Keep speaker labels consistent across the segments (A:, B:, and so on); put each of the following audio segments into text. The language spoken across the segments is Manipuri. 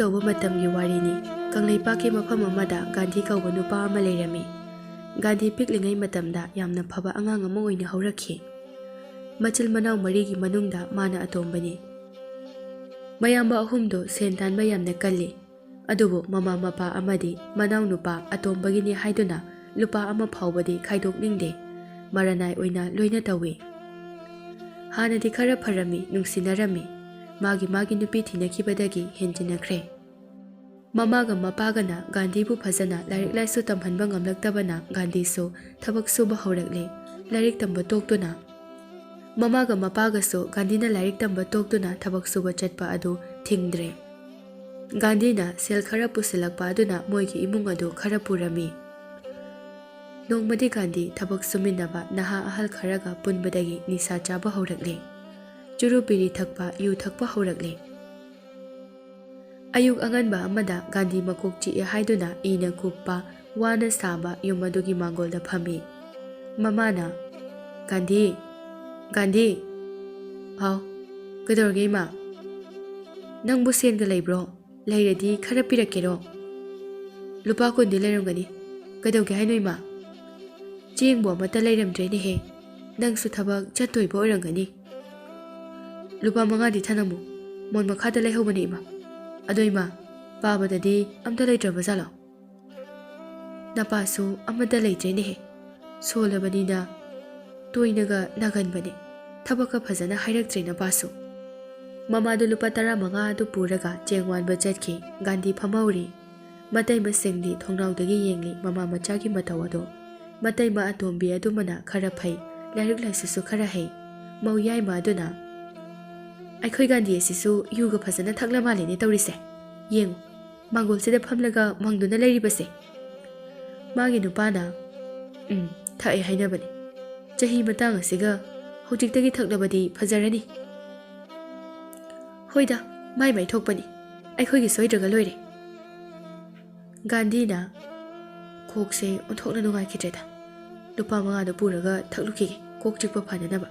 A: ꯇꯧꯕ ꯃꯇꯝꯒꯤ ꯋꯥꯔꯤꯅꯤ ꯀꯪꯂꯩꯄꯥꯛꯀꯤ ꯃꯐꯝ ꯑꯃꯗ ꯒꯥꯟꯙꯤ ꯀꯧꯕ ꯅꯨꯄꯥ ꯑꯃ ꯂꯩꯔꯝꯃꯤ ꯒꯥꯟꯙꯤ ꯄꯤꯛꯂꯤꯉꯩ ꯃꯇꯝꯗ ꯌꯥꯝꯅ ꯐꯕ ꯑꯉꯥꯡ ꯑꯃ ꯑꯣꯏꯅ ꯍꯧꯔꯛꯈꯤ ꯃꯆꯤꯜ ꯃꯅꯥꯎ ꯃꯔꯤꯒꯤ ꯃꯅꯨꯡꯗ ꯃꯥꯅ ꯑꯇꯣꯝꯕꯅꯤ ꯃꯌꯥꯝꯕ ꯑꯍꯨꯝꯗꯣ ꯁꯦꯟ ꯇꯥꯟꯕ ꯌꯥꯝꯅ ꯀꯜꯂꯤ ꯑꯗꯨꯕꯨ ꯃꯃꯥ ꯃꯄꯥ ꯑꯃꯗꯤ ꯃꯅꯥꯎ ꯅꯨꯄꯥ ꯑꯇꯣꯝꯕꯒꯤꯅꯤ ꯍꯥꯏꯗꯨꯅ ꯂꯨꯄꯥ ꯑꯃ ꯐꯥꯎꯕꯗꯤ ꯈꯥꯏꯗꯣꯛꯅꯤꯡꯗꯦ ꯃꯔꯅꯥꯏ ꯑꯣꯏꯅ ꯂꯣꯏꯅ ꯇꯧꯏ ꯍꯥꯟꯅꯗꯤ ꯈꯔ ꯐꯔꯝꯃꯤ ꯅꯨꯡꯁꯤꯅꯔꯝꯃꯤ ꯃꯥꯒꯤ ꯅꯨꯄꯤ ꯊꯤꯅꯈꯤꯕꯗꯒꯤ ꯍꯦꯟꯖꯤꯟꯅꯈ꯭ꯔꯦ ꯃꯃꯥꯒ ꯃꯄꯥꯒꯅ ꯒꯥꯟꯙꯤꯕꯨ ꯐꯖꯅ ꯂꯥꯏꯔꯤꯛ ꯂꯥꯏꯁꯨ ꯇꯝꯍꯟꯕ ꯉꯝꯂꯛꯇꯕꯅ ꯒꯥꯟꯙꯤꯁꯨ ꯊꯕꯛ ꯁꯨꯕ ꯍꯧꯔꯛꯂꯦ ꯂꯥꯏꯔꯤꯛ ꯇꯝꯕ ꯇꯣꯛꯇꯨꯅ ꯃꯃꯥꯒ ꯃꯄꯥꯒꯁꯨ ꯒꯥꯟꯙꯤꯅ ꯂꯥꯏꯔꯤꯛ ꯇꯝꯕ ꯇꯣꯛꯇꯨꯅ ꯊꯕꯛ ꯁꯨꯕ ꯆꯠꯄ ꯑꯗꯨ ꯊꯤꯡꯗ꯭ꯔꯦ ꯒꯥꯟꯙꯤꯅ ꯁꯦꯜ ꯈꯔ ꯄꯨꯁꯤꯜꯂꯛꯄ ꯑꯗꯨꯅ ꯃꯣꯏꯒꯤ ꯏꯃꯨꯡ ꯑꯗꯨ ꯈꯔ ꯄꯨꯔꯝꯃꯤ ꯅꯣꯡꯃꯗꯤ ꯒꯥꯟꯙꯤ ꯊꯕꯛ ꯁꯨꯃꯤꯟꯅꯕ ꯅꯍꯥ ꯑꯍꯜ ꯈꯔꯒ ꯄꯨꯟꯕꯗꯒꯤ ꯅꯤꯁꯥ ꯆꯥꯕ ꯍꯧꯔꯛꯂꯦ ꯆꯨꯔꯨ ꯕꯤꯔꯤ ꯊꯛꯄ ꯌꯨ ꯊꯛꯄ ꯍꯧꯔꯛꯂꯦ ꯑꯌꯨꯛ ꯑꯉꯟꯕ ꯑꯃꯗ ꯒꯥꯟꯙꯤ ꯃꯀꯣꯛ ꯆꯤꯛꯑꯦ ꯍꯥꯏꯗꯨꯅ ꯏꯅ ꯀꯨꯞꯄ ꯋꯥꯅ ꯁꯥꯕ ꯌꯨꯝ ꯑꯗꯨꯒꯤ ꯃꯥꯡꯒꯣꯜꯗ ꯐꯝꯃꯤ ꯃꯃꯥꯅ ꯒꯥꯟꯙꯤ ꯍꯥꯎ ꯀꯩꯗꯧꯔꯒꯦ ꯏꯃꯥ ꯅꯪꯕꯨ ꯁꯦꯟꯒ ꯂꯩꯕ꯭ꯔꯣ ꯂꯩꯔꯗꯤ ꯈꯔ ꯄꯤꯔꯛꯀꯦꯔꯣ ꯂꯨꯄꯥ 10ꯗꯤ ꯂꯩꯔꯝꯒꯅꯤ ꯀꯩꯗꯧꯒꯦ ꯍꯥꯏꯅꯣ ꯏꯃꯥ ꯆꯦꯡꯕꯨ ꯑꯃꯠꯇ ꯂꯩꯔꯝꯗ꯭ꯔꯦꯅꯦꯍꯦ ꯅꯪꯁꯨ ꯊꯕꯛ ꯆꯠꯇꯣꯏꯕ ꯑꯣꯏꯔꯝꯒꯅꯤ ꯂꯨꯄꯥ 5ꯗꯤ ꯊꯅꯝꯃꯨ ꯃꯣꯟ ꯃꯈꯥꯗ ꯂꯩꯍꯧꯕꯅꯤ ꯏꯃꯥ ꯑꯗꯣ ꯏꯃꯥ ꯄꯥꯕꯗꯗꯤ ꯑꯝꯇ ꯂꯩꯇ꯭ꯔꯕ ꯖꯥꯠꯂꯣ ꯅꯄꯥꯁꯨ ꯑꯃꯠꯇ ꯂꯩꯇ꯭ꯔꯦꯅꯦꯍꯦ ꯁꯣꯜꯂꯕꯅꯤꯅ ꯇꯣꯏꯅꯒ ꯅꯥꯒꯟꯕꯅꯦ ꯊꯕꯛꯀ ꯐꯖꯅ ꯍꯥꯏꯔꯛꯇ꯭ꯔꯦ ꯅꯄꯥꯁꯨ ꯃꯃꯥꯗꯨ ꯂꯨꯄꯥ 15 ꯑꯗꯨ ꯄꯨꯔꯒ ꯆꯦꯡ ꯋꯥꯟꯕ ꯆꯠꯈꯤ ꯒꯥꯟꯙꯤ ꯐꯝꯍꯧꯔꯤ ꯃꯇꯩꯃꯁꯤꯡꯗꯤ ꯊꯣꯡꯅꯥꯎꯗꯒꯤ ꯌꯦꯡꯂꯤ ꯃꯃꯥ ꯃꯆꯥꯒꯤ ꯃꯇꯧ ꯑꯗꯣ ꯃꯇꯩꯃ ꯑꯇꯣꯝꯕꯤ ꯑꯗꯨꯃꯅ ꯈꯔ ꯐꯩ ꯂꯥꯏꯔꯤꯛ ꯂꯥꯏꯁꯨꯁꯨ ꯈꯔ ꯍꯩ ꯃꯧ ꯌꯥꯏꯃ ꯑꯗꯨꯅ ꯑꯩꯈꯣꯏ ꯒꯥꯟꯙꯤ ꯑꯁꯤꯁꯨ ꯌꯨꯒ ꯐꯖꯅ ꯊꯛꯂ ꯃꯥꯜꯂꯦꯅꯦ ꯇꯧꯔꯤꯁꯦ ꯌꯦꯡꯉꯨ ꯃꯥꯡꯒꯣꯜꯁꯤꯗ ꯐꯝꯂꯒ ꯃꯪꯗꯨꯅ ꯂꯩꯔꯤꯕꯁꯦ ꯃꯥꯒꯤ ꯅꯨꯄꯥꯅ ꯊꯛꯑꯦ ꯍꯥꯏꯅꯕꯅꯤ ꯆꯍꯤ ꯃꯇꯥꯡ ꯑꯁꯤꯒ ꯍꯧꯖꯤꯛꯇꯒꯤ ꯊꯛꯂꯕꯗꯤ ꯐꯖꯔꯅꯤ ꯍꯣꯏꯗ ꯃꯥꯏ ꯊꯣꯛꯄꯅꯤ ꯑꯩꯈꯣꯏꯒꯤ ꯁꯣꯏꯗ꯭ꯔꯒ ꯂꯣꯏꯔꯦ ꯒꯥꯟꯙꯤꯅ ꯀꯣꯛꯁꯦ ꯑꯣꯟꯊꯣꯛꯅ ꯅꯨꯡꯉꯥꯏꯈꯤꯗ꯭ꯔꯦꯗ ꯂꯨꯄꯥ 5ꯗꯣ ꯄꯨꯔꯒ ꯊꯛꯂꯨꯈꯤꯒꯦ ꯀꯣꯛ ꯆꯤꯛꯄ ꯐꯅꯅꯕ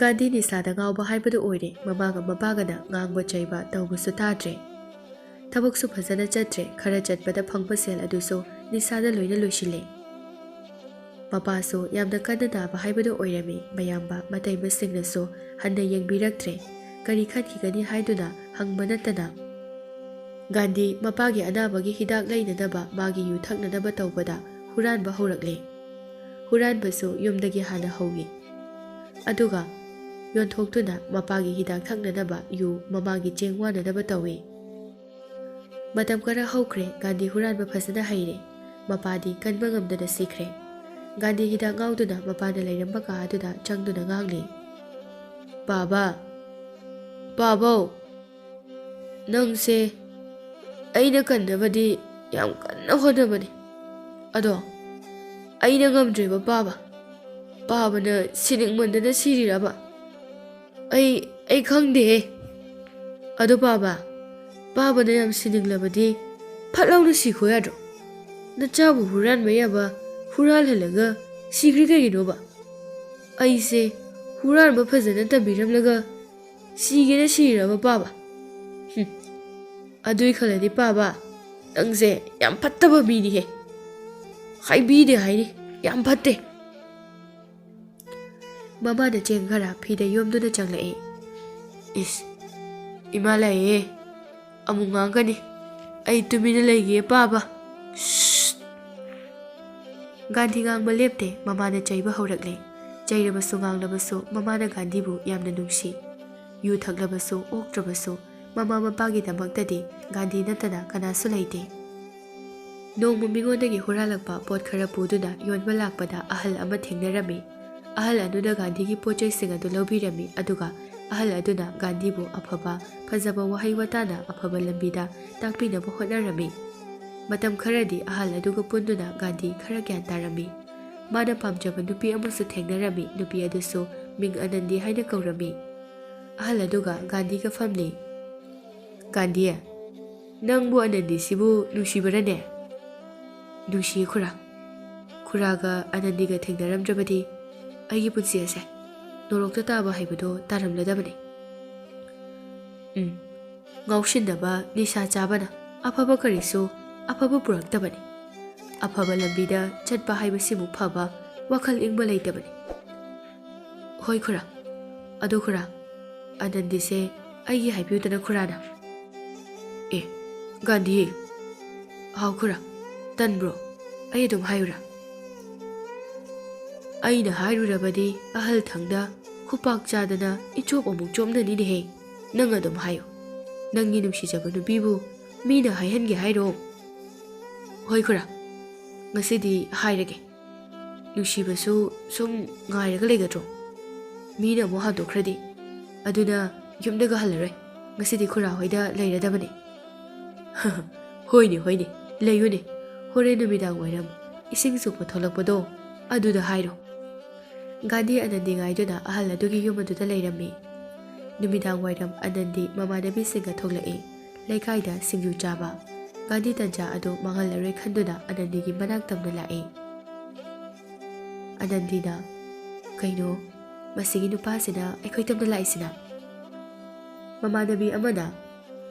A: ꯒꯥꯟꯙꯤ ꯅꯤꯁꯥꯗ ꯉꯥꯎꯕ ꯍꯥꯏꯕꯗꯨ ꯑꯣꯏꯔꯦ ꯃꯃꯥꯒ ꯃꯄꯥꯒꯅ ꯉꯥꯡꯕ ꯆꯩꯕ ꯇꯧꯕꯁꯨ ꯇꯥꯗ꯭ꯔꯦ ꯊꯕꯛꯁꯨ ꯐꯖꯅ ꯆꯠꯇ꯭ꯔꯦ ꯈꯔ ꯆꯠꯄꯗ ꯐꯪꯕ ꯁꯦꯜ ꯑꯗꯨꯁꯨ ꯅꯤꯁꯥꯗ ꯂꯣꯏꯅ ꯂꯣꯏꯁꯤꯜꯂꯦ ꯃꯄꯥꯁꯨ ꯌꯥꯝꯅ ꯀꯟꯅ ꯅꯥꯕ ꯍꯥꯏꯕꯗꯨ ꯑꯣꯏꯔꯝꯃꯤ ꯃꯌꯥꯝꯕ ꯃꯇꯩꯃꯁꯤꯡꯅꯁꯨ ꯍꯟꯅ ꯌꯦꯡꯕꯤꯔꯛꯇ꯭ꯔꯦ ꯀꯔꯤ ꯈꯟꯈꯤꯒꯅꯤ ꯍꯥꯏꯗꯨꯅ ꯍꯪꯕ ꯅꯠꯇꯅ ꯒꯥꯟꯙꯤ ꯃꯄꯥꯒꯤ ꯑꯅꯥꯕꯒꯤ ꯍꯤꯗꯥꯛ ꯂꯩꯅꯅꯕ ꯃꯥꯒꯤ ꯌꯨ ꯊꯛꯅꯅꯕ ꯇꯧꯕꯗ ꯍꯨꯔꯥꯟꯕ ꯍꯧꯔꯛꯂꯦ ꯍꯨꯔꯥꯟꯕꯁꯨ ꯌꯨꯝꯗꯒꯤ ꯍꯥꯟꯅ ꯍꯧꯏ ꯑꯗꯨꯒ ꯌꯣꯟꯊꯣꯛꯇꯨꯅ ꯃꯄꯥꯒꯤ ꯍꯤꯗꯥꯛ ꯊꯛꯅꯅꯕ ꯌꯨ ꯃꯃꯥꯒꯤ ꯆꯦꯡ ꯋꯥꯅꯅꯕ ꯇꯧꯏ ꯃꯇꯝ ꯈꯔ ꯍꯧꯈ꯭ꯔꯦ ꯒꯥꯟꯙꯤ ꯍꯨꯔꯥꯟꯕ ꯐꯖꯅ ꯍꯩꯔꯦ ꯃꯄꯥꯗꯤ ꯀꯟꯕ ꯉꯝꯗꯅ ꯁꯤꯈ꯭ꯔꯦ ꯒꯥꯟꯙꯤ ꯍꯤꯗꯥꯛ ꯉꯥꯎꯗꯨꯅ ꯃꯄꯥꯅ ꯂꯩꯔꯝꯕ ꯀꯥ ꯑꯗꯨꯗ ꯆꯪꯗꯨꯅ ꯉꯥꯡꯂꯤ ꯄꯥꯕꯧ ꯅꯪꯁꯦ ꯑꯩꯅ ꯀꯟꯅꯕꯗꯤ ꯌꯥꯝ ꯀꯟꯅ ꯍꯣꯠꯅꯕꯅꯤ ꯑꯗꯣ ꯑꯩꯅ ꯉꯝꯗ꯭ꯔꯦꯕ ꯄꯥꯕꯅ ꯁꯤꯅꯤꯡꯃꯟꯗꯅ ꯁꯤꯔꯤꯔꯕ ꯑꯩ ꯈꯪꯗꯦꯍꯦ ꯑꯗꯣ ꯄꯥꯕꯅ ꯌꯥꯝ ꯁꯤꯅꯤꯡꯂꯕꯗꯤ ꯐꯠ ꯂꯥꯎꯅ ꯁꯤꯈꯣ ꯌꯥꯗ꯭ꯔꯣ ꯅꯆꯥꯕꯨ ꯍꯨꯔꯥꯟꯕ ꯌꯥꯕ ꯍꯨꯔꯥꯜꯍꯜꯂꯒ ꯁꯤꯈ꯭ꯔꯤ ꯀꯩꯒꯤꯅꯣꯕ ꯑꯩꯁꯦ ꯍꯨꯔꯥꯟꯕ ꯐꯖꯅ ꯇꯝꯕꯤꯔꯝꯂꯒ ꯁꯤꯒꯦꯅ ꯁꯤꯔꯕ ꯄꯥꯕ ꯑꯗꯨꯏ ꯈꯜꯂꯗꯤ ꯄꯥꯕ ꯅꯪꯁꯦ ꯌꯥꯝ ꯐꯠꯇꯕ ꯃꯤꯅꯤꯍꯦ ꯍꯥꯏꯕꯤꯗꯦ ꯍꯥꯏꯅꯤ ꯌꯥꯝ ꯐꯠꯇꯦ ꯃꯃꯥꯅ ꯆꯦꯡ ꯈꯔ ꯐꯤꯗ ꯌꯣꯝꯗꯨꯅ ꯆꯪꯂꯛꯏ ꯏꯁ ꯏꯃꯥ ꯂꯩꯌꯦ ꯑꯃꯨꯛ ꯉꯥꯡꯒꯅꯤ ꯑꯩ ꯇꯨꯃꯤꯟꯅ ꯂꯩꯒꯦ ꯄꯥꯕ ꯒꯥꯟꯙꯤ ꯉꯥꯡꯕ ꯂꯦꯞꯇꯦ ꯃꯃꯥꯅ ꯆꯩꯕ ꯍꯧꯔꯛꯂꯦ ꯆꯩꯔꯕꯁꯨ ꯉꯥꯡꯂꯕꯁꯨ ꯃꯃꯥꯅ ꯒꯥꯟꯙꯤꯕꯨ ꯌꯥꯝꯅ ꯅꯨꯡꯁꯤ ꯌꯨ ꯊꯛꯂꯕꯁꯨ ꯑꯣꯛꯇ꯭ꯔꯕꯁꯨ ꯃꯃꯥ ꯃꯄꯥꯒꯤꯗꯃꯛꯇꯗꯤ ꯒꯥꯟꯙꯤ ꯅꯠꯇꯅ ꯀꯅꯥꯁꯨ ꯂꯩꯇꯦ ꯅꯣꯡꯃ ꯃꯤꯉꯣꯟꯗꯒꯤ ꯍꯨꯔꯥꯜꯂꯛꯄ ꯄꯣꯠ ꯈꯔ ꯄꯨꯗꯨꯅ ꯌꯣꯟꯕ ꯂꯥꯛꯄꯗ ꯑꯍꯜ ꯑꯃ ꯊꯦꯡꯅꯔꯝꯃꯤ ꯑꯍꯜ ꯑꯗꯨꯅ ꯒꯥꯟꯙꯤꯒꯤ ꯄꯣꯠꯆꯩꯁꯤꯡ ꯑꯗꯨ ꯂꯧꯕꯤꯔꯝꯃꯤ ꯑꯗꯨꯒ ꯑꯍꯜ ꯑꯗꯨꯅ ꯒꯥꯟꯙꯤꯕꯨ ꯑꯐꯕ ꯐꯖꯕ ꯋꯥꯍꯩ ꯋꯥꯇꯥꯅ ꯑꯐꯕ ꯂꯝꯕꯤꯗ ꯇꯥꯛꯄꯤꯅꯕ ꯍꯣꯠꯅꯔꯝꯃꯤ ꯃꯇꯝ ꯈꯔꯗꯤ ꯑꯍꯜ ꯑꯗꯨꯒ ꯄꯨꯟꯗꯨꯅ ꯒꯥꯟꯙꯤ ꯈꯔ ꯒ꯭ꯌꯥꯟ ꯇꯥꯔꯝꯃꯤ ꯃꯥꯅ ꯄꯥꯝꯖꯕ ꯅꯨꯄꯤ ꯑꯃꯁꯨ ꯊꯦꯡꯅꯔꯝꯃꯤ ꯅꯨꯄꯤ ꯑꯗꯨꯁꯨ ꯃꯤꯡ ꯑꯅꯟꯗꯤ ꯍꯥꯏꯅ ꯀꯧꯔꯝꯃꯤ ꯑꯍꯜ ꯑꯗꯨꯒ ꯒꯥꯟꯙꯤꯒ ꯐꯝꯂꯤ ꯒꯥꯟꯙꯤ ꯅꯪꯕꯨ ꯑꯅꯟꯗꯤꯁꯤꯕꯨ ꯅꯨꯡꯁꯤꯕꯔꯅꯦ ꯅꯨꯡꯁꯤꯌꯦ ꯈꯨꯔꯥꯒ ꯑꯅꯟꯗꯤꯒ ꯊꯦꯡꯅꯔꯝꯗ꯭ꯔꯕꯗꯤ ꯑꯩꯒꯤ ꯄꯨꯟꯁꯤ ꯑꯁꯦ ꯅꯣꯔꯣꯛꯇ ꯇꯥꯕ ꯍꯥꯏꯕꯗꯣ ꯇꯥꯔꯝꯂꯗꯕꯅꯤ ꯉꯥꯎꯁꯤꯟꯅꯕ ꯅꯤꯁꯥ ꯆꯥꯕꯅ ꯑꯐꯕ ꯀꯔꯤꯁꯨ ꯑꯐꯕ ꯄꯨꯔꯛꯇꯕꯅꯤ ꯑꯐꯕ ꯂꯝꯕꯤꯗ ꯆꯠꯄ ꯍꯥꯏꯕꯁꯤꯃꯨꯛ ꯐꯕ ꯋꯥꯈꯜ ꯏꯪꯕ ꯂꯩꯇꯕꯅꯤ ꯍꯣꯏ ꯈꯨꯔꯥ ꯑꯗꯣ ꯈꯨꯔꯥ ꯑꯅꯟꯗꯤꯁꯦ ꯑꯩꯒꯤ ꯍꯥꯏꯕꯤꯌꯨꯗꯅ ꯈꯨꯔꯥꯅ ꯑꯦ ꯒꯥꯟꯙꯤ ꯍꯥꯎ ꯈꯨꯔꯥ ꯇꯟꯕ꯭ꯔꯣ ꯑꯩ ꯑꯗꯨꯝ ꯍꯥꯏꯌꯨꯔꯥ ꯑꯩꯅ ꯍꯥꯏꯔꯨꯔꯕꯗꯤ ꯑꯍꯜ ꯊꯪꯗ ꯈꯨꯄꯥꯛ ꯆꯥꯗꯅ ꯏꯆꯣꯞ ꯑꯃꯨꯛ ꯆꯣꯞꯅꯅꯤꯅꯦꯍꯦ ꯅꯪ ꯑꯗꯨꯝ ꯍꯥꯏꯌꯨ ꯅꯪꯒꯤ ꯅꯨꯡꯁꯤꯖꯕ ꯅꯨꯄꯤꯕꯨ ꯃꯤꯅ ꯍꯥꯏꯍꯟꯒꯦ ꯍꯥꯏꯔꯣ ꯍꯣꯏ ꯈꯨꯔꯥ ꯉꯁꯤꯗꯤ ꯍꯥꯏꯔꯒꯦ ꯅꯨꯡꯁꯤꯕꯁꯨ ꯁꯨꯝ ꯉꯥꯏꯔꯒ ꯂꯩꯒꯗ꯭ꯔꯣ ꯃꯤꯅ ꯑꯃꯨꯛ ꯍꯥꯗꯣꯛꯈ꯭ꯔꯗꯤ ꯑꯗꯨꯅ ꯌꯨꯝꯗꯒ ꯍꯜꯂꯔꯣꯏ ꯉꯁꯤꯗꯤ ꯈꯨꯔꯥ ꯍꯣꯏꯗ ꯂꯩꯔꯗꯕꯅꯤ ꯍꯣꯏꯅꯦ ꯍꯣꯏꯅꯦ ꯂꯩꯌꯨꯅꯦ ꯍꯣꯔꯦꯟ ꯅꯨꯃꯤꯗꯥꯡ ꯋꯥꯏꯔꯝ ꯏꯁꯤꯡ ꯁꯣꯛꯄ ꯊꯣꯛꯂꯛꯄꯗꯣ ꯑꯗꯨꯗ ꯍꯥꯏꯔꯣ ꯒꯥꯟꯙꯤ ꯑꯅꯟꯗꯤ ꯉꯥꯏꯗꯨꯅ ꯑꯍꯜ ꯑꯗꯨꯒꯤ ꯌꯨꯝ ꯑꯗꯨꯗ ꯂꯩꯔꯝꯃꯤ ꯅꯨꯃꯤꯗꯥꯡ ꯋꯥꯏꯔꯝ ꯑꯅꯟꯗꯤ ꯃꯃꯥꯟꯅꯕꯤꯁꯤꯡꯒ ꯊꯣꯛꯂꯛꯏ ꯂꯩꯀꯥꯏꯗ ꯁꯤꯡꯖꯨ ꯆꯥꯕ ꯒꯥꯟꯙꯤ ꯇꯟꯖꯥ ꯑꯗꯨ ꯃꯥꯡꯍꯜꯂꯔꯣꯏ ꯈꯟꯗꯨꯅ ꯑꯅꯟꯗꯤꯒꯤ ꯃꯅꯥꯛ ꯇꯝꯅ ꯂꯥꯛꯏ ꯑꯅꯟꯗꯤꯅ ꯀꯩꯅꯣ ꯃꯁꯤꯒꯤ ꯅꯨꯄꯥꯁꯤꯅ ꯑꯩꯈꯣꯏ ꯇꯝꯅ ꯂꯥꯛꯏꯁꯤꯅ ꯃꯃꯥꯟꯅꯕꯤ ꯑꯃꯅ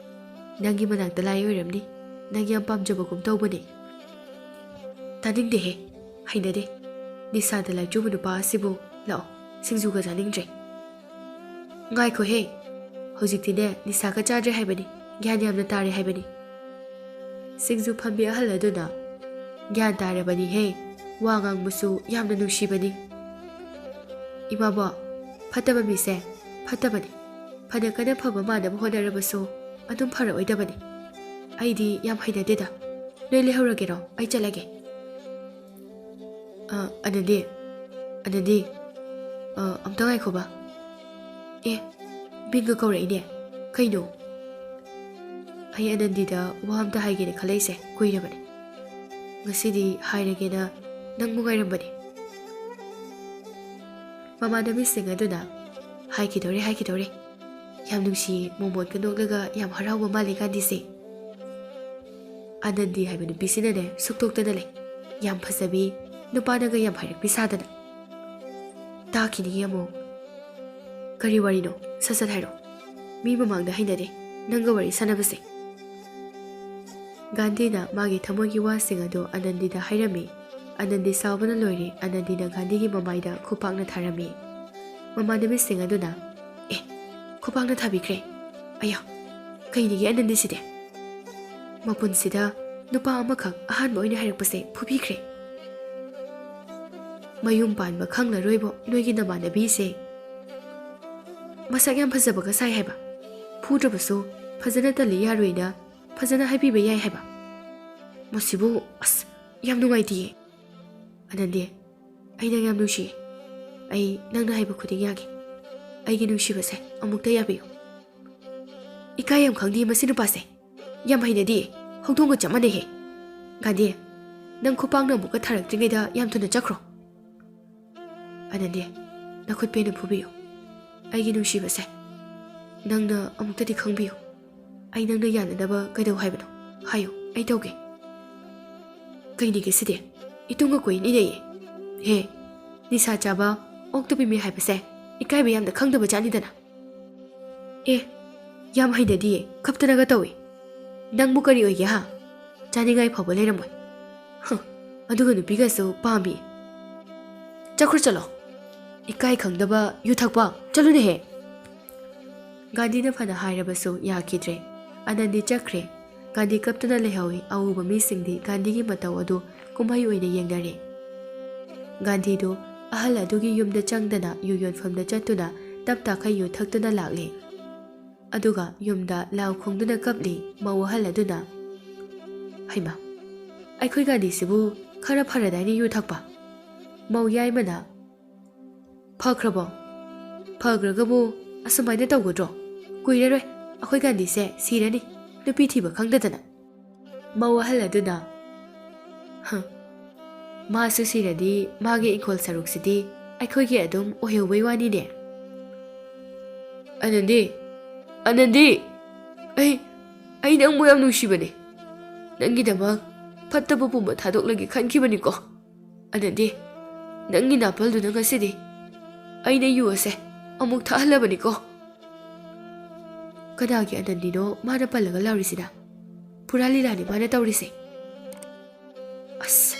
A: ꯅꯪꯒꯤ ꯃꯅꯥꯛꯇ ꯂꯥꯛꯏ ꯑꯣꯏꯔꯝꯅꯤ ꯅꯪ ꯌꯥꯝ ꯄꯥꯝꯖꯕꯒꯨꯝ ꯇꯧꯕꯅꯤ ꯇꯥꯅꯤꯡꯗꯦꯍꯦ ꯍꯩꯅꯗꯦ ꯅꯤꯁꯥꯗ ꯂꯥꯏꯆꯨꯕ ꯅꯨꯄꯥ ꯑꯁꯤꯕꯨ ꯂꯥꯛꯑꯣ ꯁꯤꯡꯖꯨꯒ ꯆꯥꯅꯤꯡꯗ꯭ꯔꯦ ꯉꯥꯏꯈꯣꯍꯦ ꯍꯧꯖꯤꯛꯇꯤꯅꯦ ꯅꯤꯁꯥꯒ ꯆꯥꯗ꯭ꯔꯦ ꯍꯥꯏꯕꯅꯤ ꯒ꯭ꯌꯥꯟ ꯌꯥꯝꯅ ꯇꯥꯔꯦ ꯍꯥꯏꯕꯅꯤ ꯁꯤꯡꯖꯨ ꯐꯝꯕꯤ ꯑꯍꯜ ꯑꯗꯨꯅ ꯒ꯭ꯌꯥꯟ ꯇꯥꯔꯕꯅꯤꯍꯦ ꯋꯥ ꯉꯥꯡꯕꯁꯨ ꯌꯥꯝꯅ ꯅꯨꯡꯁꯤꯕꯅꯤ ꯏꯃꯥꯕꯣ ꯐꯠꯇꯕ ꯃꯤꯁꯦ ꯐꯠꯇꯕꯅꯤ ꯐꯅ ꯀꯟꯅ ꯐꯕ ꯃꯥꯟꯅꯕ ꯍꯣꯠꯅꯔꯕꯁꯨ ꯑꯗꯨꯝ ꯐꯔꯛꯑꯣꯏꯗꯕꯅꯤ ꯑꯩꯗꯤ ꯌꯥꯝ ꯍꯩꯅꯗꯦꯗ ꯅꯣꯏ ꯂꯩꯍꯧꯔꯒꯦꯔꯣ ꯑꯩ ꯆꯠꯂꯒꯦ ꯑꯅꯟꯗꯤ ꯑꯅꯟꯗꯤ ꯑꯝꯇ ꯉꯥꯏꯈꯣꯕ ꯑꯦ ꯕꯤꯟꯒ ꯀꯧꯔꯛꯏꯅꯦ ꯀꯩꯅꯣ ꯑꯩ ꯑꯅꯟꯗꯤꯗ ꯋꯥ ꯑꯝꯇ ꯍꯥꯏꯒꯦꯅ ꯈꯜꯂꯛꯏꯁꯦ ꯀꯨꯏꯔꯕꯅꯤ ꯉꯁꯤꯗꯤ ꯍꯥꯏꯔꯒꯦꯅ ꯅꯪꯕꯨ ꯉꯥꯏꯔꯝꯕꯅꯤ ꯃꯃꯥꯟꯅꯕꯤꯁꯤꯡ ꯑꯗꯨꯅ ꯍꯥꯏꯈꯤꯗꯧꯔꯦ ꯌꯥꯝ ꯅꯨꯡꯁꯤꯌꯦ ꯃꯣꯃꯣꯟꯒ ꯅꯣꯛꯂꯒ ꯌꯥꯝ ꯍꯔꯥꯎꯕ ꯃꯥꯜꯂꯤ ꯒꯥꯟꯙꯤꯁꯦ ꯑꯅꯟꯗꯤ ꯍꯥꯏꯕ ꯅꯨꯄꯤꯁꯤꯅꯅꯦ ꯁꯨꯛꯇꯣꯛꯇꯅ ꯂꯩ ꯌꯥꯝ ꯐꯖꯕꯤ ꯅꯨꯄꯥꯅꯒ ꯌꯥꯝ ꯍꯥꯏꯔꯛꯄꯤ ꯁꯥꯗꯅ ꯇꯥꯈꯤꯅꯤ ꯑꯃꯨꯛ ꯀꯔꯤ ꯋꯥꯔꯤꯅꯣ ꯁꯠ ꯁꯠ ꯍꯥꯏꯔꯣ ꯃꯤ ꯃꯃꯥꯡꯗ ꯍꯩꯅꯗꯦ ꯅꯪꯒ ꯋꯥꯔꯤ ꯁꯥꯟꯅꯕꯁꯦ ꯒꯥꯟꯙꯤꯅ ꯃꯥꯒꯤ ꯊꯃꯣꯏꯒꯤ ꯋꯥꯁꯤꯡ ꯑꯗꯨ ꯑꯅꯟꯗꯤꯗ ꯍꯥꯏꯔꯝꯃꯤ ꯑꯅꯟꯗꯤ ꯁꯥꯎꯕꯅ ꯂꯣꯏꯔꯦ ꯑꯅꯟꯗꯤꯅ ꯒꯥꯟꯙꯤꯒꯤ ꯃꯃꯥꯏꯗ ꯈꯨꯄꯥꯛꯅ ꯊꯥꯔꯝꯃꯤ ꯃꯃꯥꯟꯅꯕꯤꯁꯤꯡ ꯑꯗꯨꯅ ꯑꯦ ꯈꯨꯄꯥꯛꯅ ꯊꯥꯕꯤꯈ꯭ꯔꯦ ꯑꯌꯥ ꯀꯩꯅꯤꯒꯦ ꯑꯅꯟꯗꯤꯁꯤꯗꯤ ꯃꯄꯨꯟꯁꯤꯗ ꯅꯨꯄꯥ ꯑꯃꯈꯛ ꯑꯍꯥꯟꯕ ꯑꯣꯏꯅ ꯍꯥꯏꯔꯛꯄꯁꯦ ꯐꯨꯕꯤꯈ꯭ꯔꯦ ꯃꯌꯨꯝ ꯄꯥꯟꯕ ꯈꯪꯂꯔꯣꯏꯕꯣ ꯅꯣꯏꯒꯤ ꯅꯃꯥꯟꯅꯕꯤꯁꯦ ꯃꯁꯛ ꯌꯥꯝ ꯐꯖꯕꯒ ꯁꯥꯏ ꯍꯥꯏꯕ ꯐꯨꯗ꯭ꯔꯕꯁꯨ ꯐꯖꯅ ꯇꯜꯂꯤ ꯌꯥꯔꯣꯏꯅ ꯐꯖꯅ ꯍꯥꯏꯕꯤꯕ ꯌꯥꯏ ꯍꯥꯏꯕ ꯃꯁꯤꯕꯨ ꯑꯁ ꯌꯥꯝ ꯅꯨꯡꯉꯥꯏꯇꯤꯌꯦ ꯑꯅꯟꯗꯤ ꯑꯩ ꯅꯪ ꯌꯥꯝ ꯅꯨꯡꯁꯤꯌꯦ ꯑꯩ ꯅꯪꯅ ꯍꯥꯏꯕ ꯈꯨꯗꯤꯡ ꯌꯥꯒꯦ ꯑꯩꯒꯤ ꯅꯨꯡꯁꯤꯕꯁꯦ ꯑꯃꯨꯛꯇ ꯌꯥꯕꯤꯌꯨ ꯏꯀꯥꯏ ꯌꯥꯝ ꯈꯪꯗꯦ ꯃꯁꯤ ꯅꯨꯄꯥꯁꯦ ꯌꯥꯝ ꯍꯩꯅꯗꯤꯌꯦ ꯍꯧꯗꯣꯡꯒ ꯆꯞ ꯃꯥꯟꯅꯩꯍꯦ ꯒꯥꯟꯙꯤ ꯅꯪ ꯈꯨꯄꯥꯛꯅ ꯑꯃꯨꯛꯀ ꯊꯥꯔꯛꯇ꯭ꯔꯤꯉꯩꯗ ꯌꯥꯝ ꯊꯨꯅ ꯆꯠꯈ꯭ꯔꯣ ꯑꯅꯟꯗꯤ ꯅꯈꯨꯠ ꯄꯦꯟꯅ ꯐꯨꯕꯤꯌꯨ ꯑꯩꯒꯤ ꯅꯨꯡꯁꯤꯕꯁꯦ ꯅꯪꯅ ꯑꯃꯨꯛꯇꯗꯤ ꯈꯪꯕꯤꯌꯨ ꯑꯩ ꯅꯪꯅ ꯌꯥꯅꯅꯕ ꯀꯩꯗꯧ ꯍꯥꯏꯕꯅꯣ ꯍꯥꯏꯌꯨ ꯑꯩ ꯇꯧꯒꯦ ꯀꯩꯅꯤꯒꯦ ꯁꯤꯗꯤ ꯏꯇꯨꯡꯒ ꯀꯣꯏꯅꯤꯅꯦꯌꯦ ꯍꯦ ꯅꯤꯁꯥ ꯆꯥꯕ ꯑꯣꯛꯇꯕꯤ ꯃꯤ ꯍꯥꯏꯕꯁꯦ ꯏꯀꯥꯏꯕ ꯌꯥꯝꯅ ꯈꯪꯗꯕ ꯖꯥꯠꯅꯤꯗꯅ ꯑꯦ ꯌꯥꯝ ꯍꯩꯅꯗꯤꯌꯦ ꯈꯞꯇꯅꯒ ꯇꯧꯏ ꯅꯪꯕꯨ ꯀꯔꯤ ꯑꯣꯏꯒꯦ ꯍꯥ ꯆꯥꯅꯤꯡꯉꯥꯏ ꯐꯥꯎꯕ ꯂꯩꯔꯝꯃꯣꯏ ꯑꯗꯨꯒ ꯅꯨꯄꯤꯒꯁꯨ ꯄꯥꯝꯃꯤ ꯆꯠꯈ꯭ꯔꯣ ꯆꯠꯂꯣ ꯏꯀꯥꯏ ꯈꯪꯗꯕ ꯌꯨ ꯊꯛꯄ ꯆꯠꯂꯨꯅꯦꯍꯦ ꯒꯥꯟꯙꯤꯅ ꯐꯅ ꯍꯥꯏꯔꯕꯁꯨ ꯌꯥꯈꯤꯗ꯭ꯔꯦ ꯑꯅꯟꯗꯤ ꯆꯠꯈ꯭ꯔꯦ ꯒꯥꯟꯙꯤ ꯀꯞꯇꯨꯅ ꯂꯩꯍꯧꯏ ꯑꯎꯕ ꯃꯤꯁꯤꯡꯗꯤ ꯒꯥꯟꯙꯤꯒꯤ ꯃꯇꯧ ꯑꯗꯨ ꯀꯨꯝꯍꯩ ꯑꯣꯏꯅ ꯌꯦꯡꯅꯔꯦ ꯒꯥꯟꯙꯤꯗꯨ ꯑꯍꯜ ꯑꯗꯨꯒꯤ ꯌꯨꯝꯗ ꯆꯪꯗꯅ ꯌꯨ ꯌꯣꯟꯐꯝꯗ ꯆꯠꯇꯨꯅ ꯇꯞ ꯇꯥꯈꯩ ꯌꯨ ꯊꯛꯇꯨꯅ ꯂꯥꯛꯂꯤ ꯑꯗꯨꯒ ꯌꯨꯝꯗ ꯂꯥꯎ ꯈꯣꯡꯗꯨꯅ ꯀꯞꯂꯤ ꯃꯧ ꯑꯍꯜ ꯑꯗꯨꯅ ꯍꯩꯃꯥ ꯑꯩꯈꯣꯏ ꯒꯥꯟꯙꯤꯁꯤꯕꯨ ꯈꯔ ꯐꯔꯗꯥꯏꯅ ꯌꯨ ꯊꯛꯄ ꯃꯧ ꯌꯥꯏꯃꯅ ꯐꯈ꯭ꯔꯕꯣ ꯐꯈ꯭ꯔꯒꯕꯨ ꯑꯁꯨꯃꯥꯏꯅ ꯇꯧꯒꯗ꯭ꯔꯣ ꯀꯨꯏꯔꯔꯣꯏ ꯑꯩꯈꯣꯏ ꯒꯥꯟꯙꯤꯁꯦ ꯁꯤꯔꯅꯤ ꯅꯨꯄꯤ ꯊꯤꯕ ꯈꯪꯗꯗꯅ ꯃꯧ ꯑꯍꯜ ꯑꯗꯨꯅ ꯃꯥꯁꯨ ꯁꯤꯔꯗꯤ ꯃꯥꯒꯤ ꯏꯪꯈꯣꯜ ꯁꯔꯨꯛꯁꯤꯗꯤ ꯑꯩꯈꯣꯏꯒꯤ ꯑꯗꯨꯝ ꯑꯣꯏꯍꯧꯕꯩ ꯋꯥꯅꯤꯅꯦ ꯑꯅꯟꯗꯤ ꯑꯅꯟꯗꯤ ꯑꯩ ꯅꯪꯕꯨ ꯌꯥꯝ ꯅꯨꯡꯁꯤꯕꯅꯦ ꯅꯪꯒꯤꯗꯃꯛ ꯐꯠꯇꯕ ꯄꯨꯝꯕ ꯊꯥꯗꯣꯛꯂꯒꯦ ꯈꯟꯈꯤꯕꯅꯤꯀꯣ ꯑꯅꯟꯗꯤ ꯅꯪꯒꯤ ꯅꯥꯄꯜꯗꯨꯅ ꯉꯁꯤꯗꯤ ꯑꯩꯅ ꯌꯨ ꯑꯁꯦ ꯑꯃꯨꯛ ꯊꯛꯍꯜꯂꯕꯅꯤꯀꯣ ꯀꯅꯥꯒꯤ ꯑꯅꯟꯗꯤꯅꯣ ꯃꯥꯅ ꯄꯜꯂꯒ ꯂꯥꯎꯔꯤꯁꯤꯅ? ꯄꯨꯔꯥ ꯂꯤꯂꯥꯅꯤ ꯃꯥꯅ ꯇꯧꯔꯤꯁꯦ꯫ ꯑꯁ,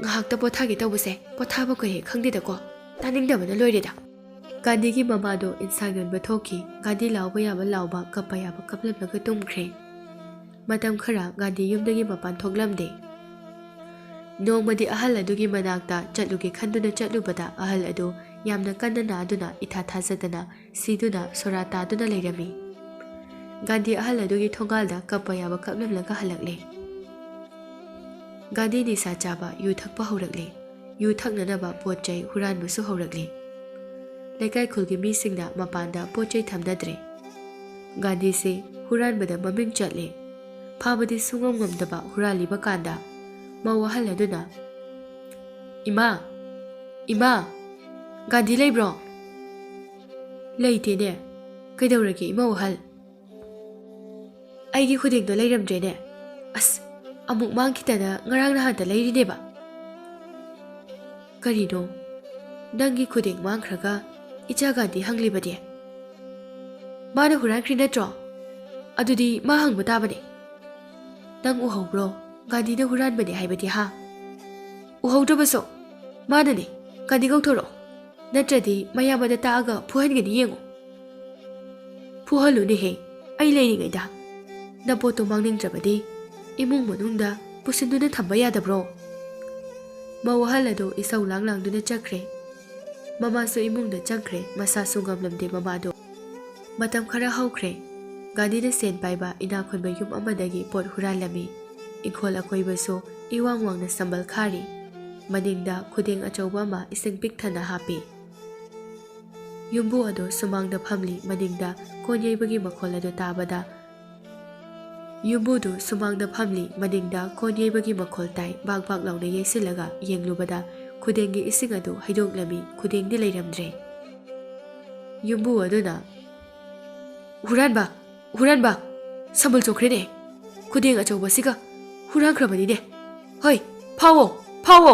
A: ꯉꯥꯏꯍꯥꯛꯇ ꯄꯣꯊꯥꯒꯦ ꯇꯧꯕꯁꯦ ꯄꯣꯊꯥꯕ ꯀꯩ ꯍꯦꯛ ꯈꯪꯗꯦꯗꯀꯣ, ꯇꯥꯅꯤꯡꯗꯕꯅ ꯂꯣꯏꯔꯦꯗ꯫ ꯒꯥꯟꯙꯤꯒꯤ ꯃꯃꯥꯗꯣ ꯏꯟꯁꯥꯡ ꯌꯣꯟꯕ ꯊꯣꯛꯈꯤ꯫ ꯒꯥꯟꯙꯤ ꯂꯥꯎꯕ ꯌꯥꯕ ꯂꯥꯎꯕ, ꯀꯞꯄ ꯌꯥꯕ ꯀꯞꯂꯝꯂꯒ ꯇꯨꯝꯈ꯭ꯔꯦ꯫ ꯃꯇꯝ ꯈꯔ ꯒꯥꯟꯙꯤ ꯌꯨꯝꯗꯒꯤ ꯃꯄꯥꯟ ꯊꯣꯛꯂꯝꯗꯦ꯫ ꯅꯣꯡꯃꯗꯤ ꯑꯍꯜ ꯑꯗꯨꯒꯤ ꯃꯅꯥꯛꯇ ꯆꯠꯂꯨꯒꯦ ꯈꯟꯗꯨꯅ ꯆꯠꯂꯨꯕꯗ ꯑꯍꯜ ꯑꯗꯨ ꯌꯥꯝꯅ ꯀꯟꯅ ꯅꯥꯗꯨꯅ ꯏꯊꯥ ꯊꯥꯖꯗꯅ ꯁꯤꯗꯨꯅ ꯁꯣꯔꯥ ꯇꯥꯗꯨꯅ ꯂꯩꯔꯝꯃꯤ꯫ ꯒꯥꯟꯙꯤ ꯑꯍꯜ ꯑꯗꯨꯒꯤ ꯊꯣꯡꯒꯥꯜꯗ ꯀꯞꯄ ꯌꯥꯕ ꯀꯞꯂꯝꯂꯒ ꯍꯜꯂꯛꯂꯦ꯫ ꯒꯥꯟꯙꯤ ꯅꯤꯁꯥ ꯆꯥꯕ, ꯌꯨ ꯊꯛꯄ ꯍꯧꯔꯛꯂꯦ꯫ ꯌꯨ ꯊꯛꯅꯅꯕ ꯄꯣꯠ ꯆꯩ ꯍꯨꯔꯥꯟꯕꯁꯨ ꯍꯧꯔꯛꯂꯦ꯫ ꯂꯩꯀꯥꯏ ꯈꯨꯜꯒꯤ ꯃꯤꯁꯤꯡꯅ ꯃꯄꯥꯟꯗ ꯄꯣꯠ ꯆꯩ ꯊꯝꯅꯗ꯭ꯔꯦ꯫ ꯒꯥꯟꯙꯤꯁꯦ ꯍꯨꯔꯥꯟꯕꯗ ꯃꯃꯤꯡ ꯆꯠꯂꯦ꯫ ꯐꯥꯕꯗꯤ ꯁꯨꯡꯉꯝ ꯉꯝꯗꯕ ꯍꯨꯔꯥꯜꯂꯤꯕ ꯀꯥꯟꯗ ꯃꯧ ꯑꯍꯜ ꯑꯗꯨꯅ, "ꯏꯃꯥ, ꯏꯃꯥ, ꯒꯥꯟꯙꯤ ꯂꯩꯕ꯭ꯔꯣ?" "ꯂꯩꯇꯦꯅꯦ, ꯀꯩꯗꯧꯔꯒꯦ ꯏꯃꯧ ꯑꯍꯜ?" "ꯑꯩꯒꯤ ꯈꯨꯗꯦꯡꯗꯣ ꯂꯩꯔꯝꯗ꯭ꯔꯦꯅꯦ. ꯑꯁ, ꯑꯃꯨꯛ ꯃꯥꯡꯈꯤꯗꯅ ꯉꯔꯥꯡ ꯅꯍꯥꯟꯇ ꯂꯩꯔꯤꯅꯦꯕ." "ꯀꯔꯤꯅꯣ, ꯅꯪꯒꯤ ꯈꯨꯗꯦꯡ ꯃꯥꯡꯈ꯭ꯔꯒ ꯏꯆꯥ ꯒꯥꯟꯙꯤ ꯍꯪꯂꯤꯕꯗꯤ? ꯃꯥꯅ ꯍꯨꯔꯥꯟꯈ꯭ꯔꯤ ꯅꯠꯇ꯭ꯔꯣ? ꯑꯗꯨꯗꯤ ꯃꯥ ꯍꯪꯕ ꯇꯥꯕꯅꯦ. ꯅꯪ ꯎꯍꯧꯕ꯭ꯔꯣ ꯒꯥꯟꯙꯤꯅ ꯍꯨꯔꯥꯟꯕꯅꯦ ꯍꯥꯏꯕꯗꯤ ꯍꯥ? ꯎꯍꯧꯗ꯭ꯔꯕꯁꯨ ꯃꯥꯅꯅꯦ. ꯒꯥꯟꯙꯤ ꯀꯧꯊꯣꯔꯛꯑꯣ, ꯅꯠꯇ꯭ꯔꯗꯤ ꯃꯌꯥꯝꯕꯗ ꯇꯥꯛꯑꯒ ꯐꯨꯍꯟꯒꯅꯤ ꯌꯦꯡꯉꯣ." "ꯐꯨꯍꯜꯂꯨꯅꯦꯍꯦ, ꯑꯩ ꯂꯩꯔꯤꯉꯩꯗ. ꯅꯄꯣꯠꯇꯣ ꯃꯥꯡꯅꯤꯡꯗ꯭ꯔꯕꯗꯤ ꯏꯃꯨꯡ ꯃꯅꯨꯡꯗ ꯄꯨꯁꯤꯟꯗꯨꯅ ꯊꯝꯕ ꯌꯥꯗꯕ꯭ꯔꯣ?" ꯃꯧ ꯑꯍꯜ ꯑꯗꯨ ꯏꯁꯧ ꯂꯥꯡꯗꯨꯅ ꯆꯠꯈ꯭ꯔꯦ꯫ ꯃꯃꯥꯁꯨ ꯏꯃꯨꯡꯗ ꯆꯪꯈ꯭ꯔꯦ꯫ ꯃꯁꯥꯁꯨ ꯉꯝꯂꯝꯗꯦ ꯃꯃꯥꯗꯣ꯫ ꯃꯇꯝ ꯈꯔ ꯍꯧꯈ꯭ꯔꯦ꯫ ꯒꯥꯟꯙꯤꯅ ꯁꯦꯟ ꯄꯥꯏꯕ ꯏꯅꯥꯛ ꯈꯨꯟꯕ ꯌꯨꯝ ꯑꯃꯗꯒꯤ ꯄꯣꯠ ꯍꯨꯔꯥꯜꯂꯝꯃꯤ꯫ ꯏꯪꯈꯣꯜ ꯑꯀꯣꯏꯕꯁꯨ ꯏꯋꯥꯡ ꯋꯥꯡꯅ ꯁꯝꯕꯜ ꯈꯥꯔꯤ꯫ ꯃꯅꯤꯡꯗ ꯈꯨꯗꯦꯡ ꯑꯆꯧꯕ ꯑꯃ ꯏꯁꯤꯡ ꯄꯤꯛ ꯊꯟꯅ ꯍꯥꯞꯄꯤ꯫ ꯌꯨꯝꯕꯨ ꯑꯗꯨ ꯁꯨꯃꯥꯡꯗ ꯐꯝꯂꯤ꯫ ꯃꯅꯤꯡꯗ ꯀꯣꯟ ꯌꯩꯕꯒꯤ ꯃꯈꯣꯜ ꯑꯗꯨ ꯇꯥꯕꯗ ꯌꯨꯝꯕꯨꯗꯨ ꯁꯨꯃꯥꯡꯗ ꯐꯝꯂꯤ꯫ ꯃꯅꯤꯡꯗ ꯀꯣꯟ ꯌꯩꯕꯒꯤ ꯃꯈꯣꯜ ꯇꯥꯏ꯫ ꯕꯥꯛ ꯕꯥꯛ ꯂꯥꯎꯅ ꯌꯩꯁꯤꯜꯂꯒ ꯌꯦꯡꯂꯨꯕꯗ ꯈꯨꯗꯦꯡꯒꯤ ꯏꯁꯤꯡ ꯑꯗꯨ ꯍꯩꯗꯣꯛꯂꯝꯃꯤ꯫ ꯈꯨꯗꯦꯡꯗꯤ ꯂꯩꯔꯝꯗ꯭ꯔꯦ꯫ ꯌꯨꯝꯕꯨ ꯑꯗꯨꯅ, "ꯍꯨꯔꯥꯟꯕ, ꯍꯨꯔꯥꯟꯕ, ꯁꯝꯕꯜ ꯆꯣꯡꯈ꯭ꯔꯦꯅꯦ. ꯈꯨꯗꯦꯡ ꯑꯆꯧꯕꯁꯤꯒ ꯍꯨꯔꯥꯟꯈ꯭ꯔꯕꯅꯤꯅꯦ. ꯍꯣꯏ, ꯐꯥꯎꯋꯣ, ꯐꯥꯎꯋꯣ!"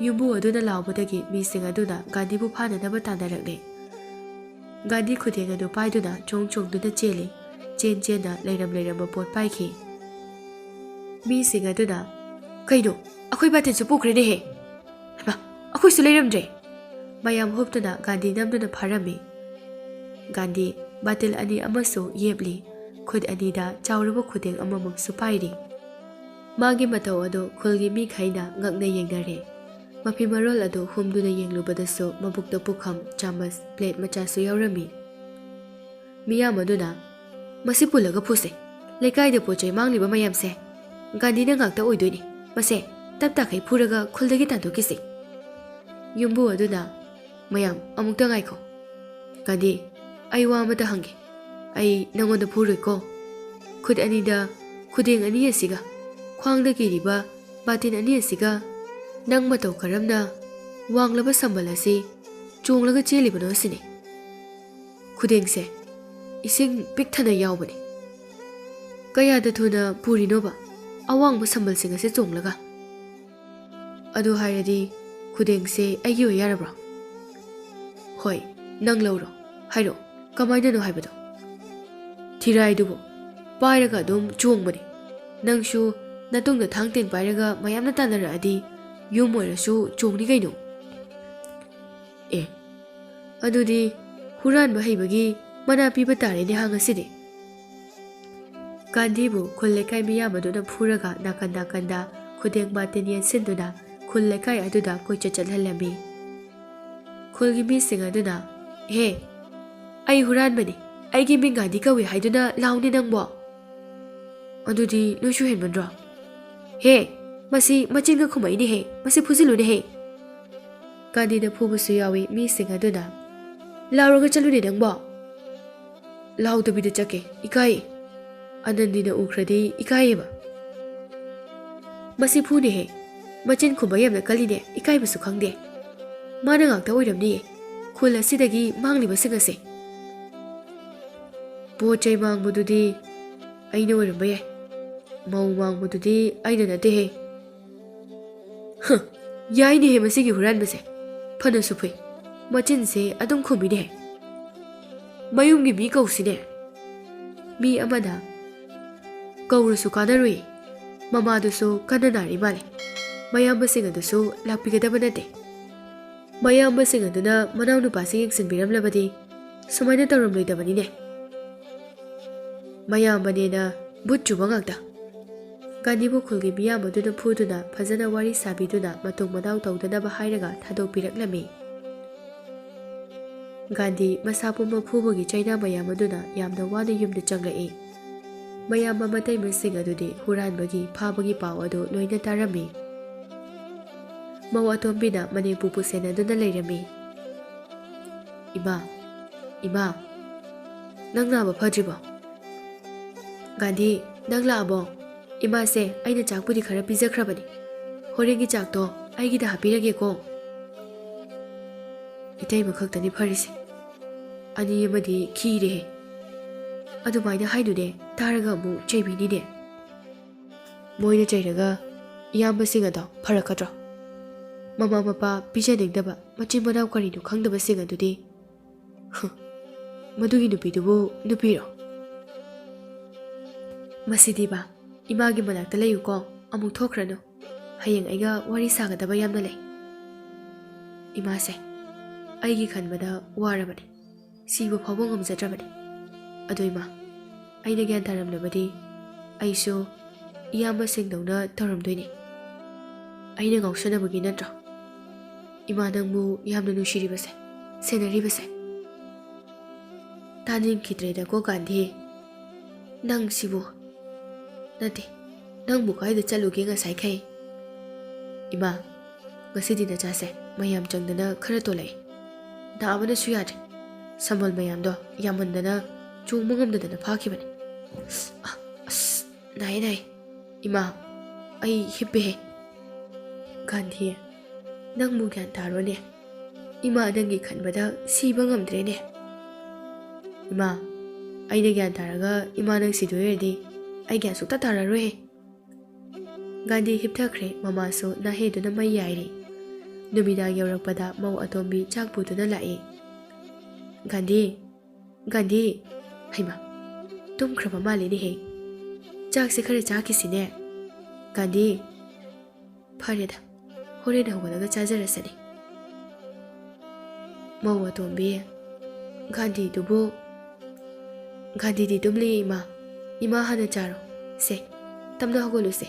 A: ꯌꯨꯝꯕꯨ ꯑꯗꯨꯅ ꯂꯥꯎꯕꯗꯒꯤ ꯃꯤꯁꯤꯡ ꯑꯗꯨꯅ ꯒꯥꯟꯙꯤꯕꯨ ꯐꯥꯅꯅꯕ ꯇꯥꯟꯅꯔꯛꯂꯦ꯫ ꯒꯥꯟꯙꯤ ꯈꯨꯗꯦꯡ ꯑꯗꯨ ꯄꯥꯏꯗꯨꯅ ꯆꯣꯡ ꯆꯣꯡꯗꯨꯅ ꯆꯦꯜꯂꯤ꯫ ꯆꯦꯟꯅ ꯂꯩꯔꯝꯕ ꯄꯣꯠ ꯄꯥꯏꯈꯤ꯫ ꯃꯤꯁꯤꯡ ꯑꯗꯨꯅ, "ꯀꯩꯅꯣ, ꯑꯩꯈꯣꯏ ꯕꯥꯇꯤꯟꯁꯨ ꯄꯨꯈ꯭ꯔꯦꯅꯦꯍꯦ. ꯍꯩꯃꯥ, ꯑꯩꯈꯣꯏꯁꯨ ꯂꯩꯔꯝꯗ꯭ꯔꯦ." ꯃꯌꯥꯝ ꯍꯨꯞꯇꯨꯅ ꯒꯥꯟꯙꯤ ꯅꯝꯗꯨꯅ ꯐꯥꯔꯝꯃꯤ꯫ ꯒꯥꯟꯙꯤ ꯕꯥꯇꯤꯜ ꯑꯅꯤ ꯑꯃꯁꯨ ꯌꯦꯞꯂꯤ꯫ ꯈꯨꯠ ꯑꯅꯤꯗ ꯆꯥꯎꯔꯕ ꯈꯨꯗꯦꯡ ꯑꯃꯃꯝꯁꯨ ꯄꯥꯏꯔꯤ꯫ ꯃꯥꯒꯤ ꯃꯇꯧ ꯑꯗꯨ ꯈꯨꯜꯒꯤ ꯃꯤꯈꯩꯅ ꯉꯛꯅ ꯌꯦꯡꯅꯔꯦ꯫ ꯃꯐꯤ ꯃꯔꯣꯜ ꯑꯗꯨ ꯍꯨꯝꯗꯨꯅ ꯌꯦꯡꯂꯨꯕꯗꯁꯨ ꯃꯕꯨꯛꯇ ꯄꯨꯈꯝ, ꯆꯥꯃꯁ, ꯄ꯭ꯂꯦꯠ ꯃꯆꯥꯁꯨ ꯌꯥꯎꯔꯝꯃꯤ꯫ ꯃꯤꯌꯥꯝ ꯑꯗꯨꯅ, "ꯃꯁꯤ ꯄꯨꯜꯂꯒ ꯐꯨꯁꯦ. ꯂꯩꯀꯥꯏꯗ ꯄꯣꯠ ꯆꯩ ꯃꯥꯡꯂꯤꯕ ꯃꯌꯥꯝꯁꯦ ꯒꯥꯟꯙꯤꯅ ꯉꯥꯛꯇ ꯑꯣꯏꯗꯣꯏꯅꯤ. ꯃꯁꯦ ꯇꯞ ꯇꯥꯈꯩ ꯐꯨꯔꯒ ꯈꯨꯜꯗꯒꯤ ꯇꯥꯟꯊꯣꯛꯈꯤꯁꯤ." ꯌꯨꯝꯕꯨ ꯑꯗꯨꯅ, "ꯃꯌꯥꯝ ꯑꯃꯨꯛꯇ ꯉꯥꯏꯈꯣ. ꯒꯥꯟꯙꯤ, ꯑꯩ ꯋꯥ ꯑꯃꯇ ꯍꯪꯒꯦ. ꯑꯩ ꯅꯪꯉꯣꯟꯗ ꯐꯨꯔꯣꯏꯀꯣ. ꯈꯨꯠ ꯑꯅꯤꯗ ꯈꯨꯗꯦꯡ ꯑꯅꯤ ꯑꯁꯤꯒ ꯈ꯭ꯋꯥꯡꯗ ꯀꯤꯔꯤꯕ ꯕꯥꯇꯤꯟ ꯑꯅꯤ ꯑꯁꯤꯒ ꯅꯪ ꯃꯇꯧ ꯀꯔꯝꯅ ꯋꯥꯡꯂꯕ ꯁꯝꯕꯜ ꯑꯁꯤ ꯆꯣꯡꯂꯒ ꯆꯦꯜꯂꯤꯕꯅꯣ ꯁꯤꯅꯤ. ꯈꯨꯗꯦꯡꯁꯦ ꯏꯁꯤꯡ ꯄꯤꯛ ꯊꯟꯅ ꯌꯥꯎꯕꯅꯤ. ꯀꯌꯥꯗ ꯊꯨꯅ ꯄꯨꯔꯤꯅꯣꯕ ꯑꯋꯥꯡꯕ ꯁꯝꯕꯜꯁꯤꯡ ꯑꯁꯤ ꯆꯣꯡꯂꯒ? ꯑꯗꯨ ꯍꯥꯏꯔꯗꯤ ꯈꯨꯗꯦꯡꯁꯦ ꯑꯩꯒꯤ ꯑꯣꯏ ꯌꯥꯔꯕ꯭ꯔꯣ? ꯍꯣꯏ, ꯅꯪ ꯂꯧꯔꯣ. ꯍꯥꯏꯔꯛꯑꯣ, ꯀꯃꯥꯏꯅꯅꯣ ꯍꯥꯏꯕꯗꯣ. ꯊꯤꯔꯥꯏꯗꯨꯕꯨ ꯄꯥꯏꯔꯒ ꯑꯗꯨꯝ ꯆꯣꯡꯕꯅꯤ. ꯅꯪꯁꯨ ꯅꯇꯨꯡꯗ ꯊꯥꯡ ꯇꯦꯟ ꯄꯥꯏꯔꯒ ꯃꯌꯥꯝꯅ ꯇꯥꯟꯅꯔꯛꯑꯗꯤ ꯌꯨꯝ ꯑꯣꯏꯔꯁꯨ ꯆꯣꯡꯅꯤ ꯀꯩꯅꯣ." "ꯑꯦ, ꯑꯗꯨꯗꯤ ꯍꯨꯔꯥꯟꯕ ꯍꯩꯕꯒꯤ ꯃꯅꯥ ꯄꯤꯕ ꯇꯥꯔꯦꯅꯦ ꯉꯁꯤꯗꯤ." ꯒꯥꯟꯙꯤꯕꯨ ꯈꯨꯜ ꯂꯩꯀꯥꯏ ꯃꯤꯌꯥꯝ ꯑꯗꯨꯅ ꯐꯨꯔꯒ ꯅꯥꯀꯟ ꯅꯥꯀꯟꯗ ꯈꯨꯗꯦꯡ ꯕꯥꯇꯤꯟ ꯌꯦꯟꯁꯤꯟꯗꯨꯅ ꯈꯨꯜ ꯂꯩꯀꯥꯏ ꯑꯗꯨꯗ ꯀꯣꯏꯆꯠ ꯆꯠꯍꯜꯂꯝꯃꯤ꯫ ꯈꯨꯜꯒꯤ ꯃꯤꯁꯤꯡ ꯑꯗꯨꯅ, "ꯍꯦ, ꯑꯩ ꯍꯨꯔꯥꯟꯕꯅꯤ, ꯑꯩꯒꯤ ꯃꯤꯡ ꯒꯥꯟꯙꯤ ꯀꯧꯏ ꯍꯥꯏꯗꯨꯅ ꯂꯥꯎꯅꯦ ꯅꯪꯕꯣ." "ꯑꯗꯨꯗꯤ ꯅꯣꯏꯁꯨ ꯍꯦꯟꯃꯟꯗ꯭ꯔꯣ? ꯍꯦ, ꯃꯁꯤ ꯃꯆꯤꯟꯒ ꯈꯨꯝꯃꯛꯏꯅꯦꯍꯦ. ꯃꯁꯤ ꯐꯨꯖꯤꯜꯂꯨꯅꯦꯍꯦ." ꯒꯥꯟꯙꯤꯅ ꯐꯨꯕꯁꯨ ꯌꯥꯎꯏ꯫ ꯃꯤꯁꯤꯡ ꯑꯗꯨꯅ, "ꯂꯥꯎꯔꯒ ꯆꯠꯂꯨꯅꯦ ꯅꯪꯕꯣ." "ꯂꯥꯎꯗꯕꯤꯗ ꯆꯠꯀꯦ. ꯏꯀꯥꯏꯌꯦ. ꯑꯅꯟꯗꯤꯅ ꯎꯈ꯭ꯔꯗꯤ ꯏꯀꯥꯏꯌꯦꯕ." "ꯃꯁꯤ ꯐꯨꯅꯦꯍꯦ. ꯃꯆꯤꯟ ꯈꯨꯝꯕ ꯌꯥꯝꯅ ꯀꯜꯂꯤꯅꯦ. ꯏꯀꯥꯏꯕꯁꯨ ꯈꯪꯗꯦ. ꯃꯥꯅ ꯉꯥꯛꯇ ꯑꯣꯏꯔꯝꯅꯤꯌꯦ ꯈꯨꯜ ꯑꯁꯤꯗꯒꯤ ꯃꯥꯡꯂꯤꯕꯁꯤꯡ ꯑꯁꯦ." "ꯄꯣꯠ ꯆꯩ ꯃꯥꯡꯕꯗꯨꯗꯤ ꯑꯩꯅ ꯑꯣꯏꯔꯝꯕ ꯌꯥꯏ. ꯃꯧ ꯃꯥꯡꯕꯗꯨꯗꯤ ꯑꯩꯅ ꯅꯠꯇꯦꯍꯦ." "ꯌꯥꯏꯅꯦꯍꯦ ꯃꯁꯤꯒꯤ ꯍꯨꯔꯥꯟꯕꯁꯦ. ꯐꯅꯁꯨ ꯐꯨꯏ. ꯃꯆꯤꯟꯁꯦ ꯑꯗꯨꯝ ꯈꯨꯝꯃꯤꯅꯦꯍꯦ. ꯃꯌꯨꯝꯒꯤ ꯃꯤ ꯀꯧꯁꯤꯅꯦ." ꯃꯤ ꯑꯃꯅ ꯀꯧꯔꯁꯨ ꯀꯥꯟꯅꯔꯨꯏ, ꯃꯃꯥꯗꯨꯁꯨ ꯀꯟꯅ ꯅꯥꯔꯤ ꯃꯥꯜꯂꯤ, ꯃꯌꯥꯝꯕꯁꯤꯡ ꯑꯗꯨꯁꯨ ꯂꯥꯛꯄꯤꯒꯗꯕ ꯅꯠꯇꯦ꯫ ꯃꯌꯥꯝꯕꯁꯤꯡ ꯑꯗꯨꯅ ꯃꯅꯥꯎꯅꯨꯄꯥꯁꯤ ꯌꯦꯡꯁꯤꯟꯕꯤꯔꯝꯂꯕꯗꯤ ꯁꯨꯃꯥꯏꯅ ꯇꯧꯔꯝꯂꯣꯏꯗꯕꯅꯤꯅꯦ꯫ ꯃꯌꯥꯝꯕꯅꯦꯅ ꯕꯨꯠ ꯆꯨꯕ ꯉꯥꯛꯇ꯫ ꯒꯥꯟꯙꯤꯕꯨ ꯈꯨꯜꯒꯤ ꯃꯤꯌꯥꯝ ꯑꯗꯨꯅ ꯐꯨꯗꯨꯅ ꯐꯖꯅ ꯋꯥꯔꯤ ꯁꯥꯕꯤꯗꯨꯅ ꯃꯇꯨꯡ ꯃꯅꯥꯎ ꯇꯧꯗꯅꯕ ꯍꯥꯏꯔꯒ ꯊꯥꯗꯣꯛꯄꯤꯔꯛꯂꯝꯃꯤ꯫ ꯒꯥꯟꯙꯤ ꯃꯁꯥ ꯄꯨꯝꯕ ꯐꯨꯕꯒꯤ ꯆꯩꯅꯥ ꯃꯌꯥꯝ ꯑꯗꯨꯅ ꯌꯥꯝꯅ ꯋꯥꯅ ꯌꯨꯝꯗ ꯆꯪꯂꯛꯏ꯫ ꯃꯌꯥꯝꯕ ꯃꯇꯩꯃꯁꯤꯡ ꯑꯗꯨꯗꯤ ꯍꯨꯔꯥꯟꯕꯒꯤ ꯐꯥꯕꯒꯤ ꯄꯥꯎ ꯑꯗꯨ ꯂꯣꯏꯅ ꯇꯥꯔꯝꯃꯤ꯫ ꯃꯧ ꯑꯇꯣꯝꯕꯤꯅ ꯃꯅꯦꯝꯄꯣꯛꯄꯨ ꯁꯦꯟꯅꯗꯨꯅ ꯂꯩꯔꯝꯃꯤ꯫ ꯏꯃꯥ, ꯏꯃꯥ, ꯅꯪ ꯅꯥꯕ ꯐꯗ꯭ꯔꯤꯕꯣ? ꯒꯥꯟꯙꯤ, ꯅꯪ ꯂꯥꯛꯑꯕꯣ? ꯏꯃꯥꯁꯦ ꯑꯩꯅ ꯆꯥꯛꯄꯨꯗꯤ ꯈꯔ ꯄꯤꯖꯈ꯭ꯔꯕꯅꯤ, ꯍꯣꯔꯦꯟꯒꯤ ꯆꯥꯛꯇꯣ ꯑꯩꯒꯤꯗ ꯍꯥꯞꯄꯤꯔꯒꯦꯀꯣ꯫ ꯏꯇꯩꯃ ꯈꯛꯇꯅꯤ ꯐꯔꯤꯁꯦ, ꯑꯅꯤ ꯑꯃꯗꯤ ꯈꯤꯔꯦꯍꯦ꯫ ꯑꯗꯨꯃꯥꯏꯅ ꯍꯥꯏꯅꯨꯅꯦ, ꯇꯥꯔꯒ ꯑꯃꯨꯛ ꯆꯩꯕꯤꯅꯤꯅꯦ꯫ ꯃꯣꯏꯅ ꯆꯩꯔꯒ ꯏꯌꯥꯝꯕꯁꯤꯡ ꯑꯗꯣ ꯐꯔꯛꯀꯗ꯭ꯔꯣ? ꯃꯃꯥ ꯃꯄꯥ ꯄꯤꯖꯅꯤꯡꯗꯕ ꯃꯆꯤꯟ ꯃꯅꯥꯎ ꯀꯔꯤꯅꯣ ꯈꯪꯗꯕꯁꯤꯡ ꯑꯗꯨꯗꯤ ꯃꯗꯨꯒꯤ ꯅꯨꯄꯤꯗꯨꯕꯨ ꯅꯨꯄꯤꯔꯣ? ꯃꯁꯤꯗꯤꯕ, ꯏꯃꯥꯒꯤ ꯃꯅꯥꯛꯇ ꯂꯩꯌꯨꯀꯣ, ꯑꯃꯨꯛ ꯊꯣꯛꯈ꯭ꯔꯅꯨ, ꯍꯌꯦꯡ ꯑꯩꯒ ꯋꯥꯔꯤ ꯁꯥꯒꯗꯕ ꯌꯥꯝꯅ ꯂꯩ꯫ ꯏꯃꯥꯁꯦ ꯑꯩꯒꯤ ꯈꯟꯕꯗ ꯋꯥꯔꯕꯅꯤ, ꯁꯤꯕ ꯐꯥꯎꯕ ꯉꯝꯖꯗ꯭ꯔꯕꯅꯤ꯫ ꯑꯗꯣ ꯏꯃꯥ, ꯑꯩꯅ ꯒ꯭ꯌꯥꯟ ꯇꯥꯔꯝꯂꯕꯗꯤ ꯑꯩꯁꯨ ꯏꯌꯥꯝꯕꯁꯤꯡꯗꯧꯅ ꯇꯧꯔꯝꯗꯣꯏꯅꯤ꯫ ꯑꯩꯅ ꯉꯥꯎꯁꯟꯅꯕꯒꯤ ꯅꯠꯇ꯭ꯔꯣ ꯏꯃꯥ ꯅꯪꯕꯨ ꯌꯥꯝꯅ ꯅꯨꯡꯁꯤꯔꯤꯕꯁꯦ, ꯁꯦꯟꯅꯔꯤꯕꯁꯦ? ꯇꯥꯅꯤꯡꯈꯤꯗ꯭ꯔꯦꯗꯀꯣ ꯒꯥꯟꯙꯤ, ꯅꯪ ꯁꯤꯕꯨ꯫ ꯅꯠꯇꯦ, ꯅꯪꯕꯨ ꯀꯥꯏꯗ ꯆꯠꯂꯨꯒꯦ ꯉꯁꯥꯏꯈꯩ? ꯏꯃꯥ, ꯉꯁꯤꯗꯤ ꯅꯆꯥꯁꯦ ꯃꯌꯥꯝ ꯆꯪꯗꯅ ꯈꯔ ꯇꯣꯜꯂꯛꯏ, ꯅꯥꯕꯅꯁꯨ ꯌꯥꯗ꯭ꯔꯦ, ꯁꯝꯕꯜ ꯃꯌꯥꯝꯗꯣ ꯌꯥꯝꯃꯟꯗꯅ ꯆꯣꯡꯕ ꯉꯝꯗꯗꯅ ꯐꯥꯈꯤꯕꯅꯤ꯫ ꯑꯁ, ꯅꯥꯏꯌꯦ ꯅꯥꯏꯌꯦ, ꯏꯃꯥ ꯑꯩ ꯍꯤꯞꯄꯦꯍꯦ꯫ ꯒꯥꯟꯙꯤ, ꯅꯪꯕꯨ ꯒ꯭ꯌꯥꯟ ꯇꯥꯔꯣꯅꯦ, ꯏꯃꯥ ꯅꯪꯒꯤ ꯈꯟꯕꯗ ꯁꯤꯕ ꯉꯝꯗ꯭ꯔꯦꯅꯦ꯫ ꯏꯃꯥ, ꯑꯩꯅ ꯒ꯭ꯌꯥꯟ ꯇꯥꯔꯒ ꯏꯃꯥ ꯅꯪ ꯁꯤꯗꯣꯏ ꯑꯣꯏꯔꯗꯤ ꯑꯩ ꯒ꯭ꯌꯥꯟ ꯁꯨꯛꯇꯥ ꯇꯥꯔꯔꯣꯏꯍꯦ꯫ ꯒꯥꯟꯙꯤ ꯍꯤꯞꯊꯈ꯭ꯔꯦ, ꯃꯃꯥꯁꯨ ꯅꯥꯍꯦꯗꯨꯅ ꯃꯩ ꯌꯥꯏꯔꯤ꯫ ꯅꯨꯃꯤꯗꯥꯡ ꯌꯧꯔꯛꯄꯗ ꯃꯧ ꯑꯇꯣꯝꯕꯤ ꯆꯥꯛ ꯄꯨꯗꯨꯅ ꯂꯥꯛꯏ꯫ ꯒꯥꯟꯙꯤ, ꯒꯥꯟꯙꯤ, ꯍꯩꯃꯥ, ꯇꯨꯝꯈ꯭ꯔꯕ ꯃꯥꯜꯂꯤꯅꯦꯍꯦ, ꯆꯥꯛꯁꯦ ꯈꯔ ꯆꯥꯈꯤꯁꯤꯅꯦ꯫ ꯒꯥꯟꯙꯤ, ꯐꯔꯦꯗ, ꯍꯣꯔꯦꯟ ꯍꯧꯒꯠꯂꯒ ꯆꯥꯖꯔꯁꯅꯤ꯫ ꯃꯧ ꯑꯇꯣꯝꯕꯤ, ꯒꯥꯟꯙꯤꯗꯨꯕꯨ? ꯒꯥꯟꯙꯤꯗꯤ ꯇꯨꯝꯂꯤ ꯏꯃꯥ, ꯏꯃꯥ ꯍꯥꯟꯅ ꯆꯥꯔꯣ, ꯁꯦ ꯇꯞꯅ ꯍꯧꯒꯠꯂꯨꯁꯦ,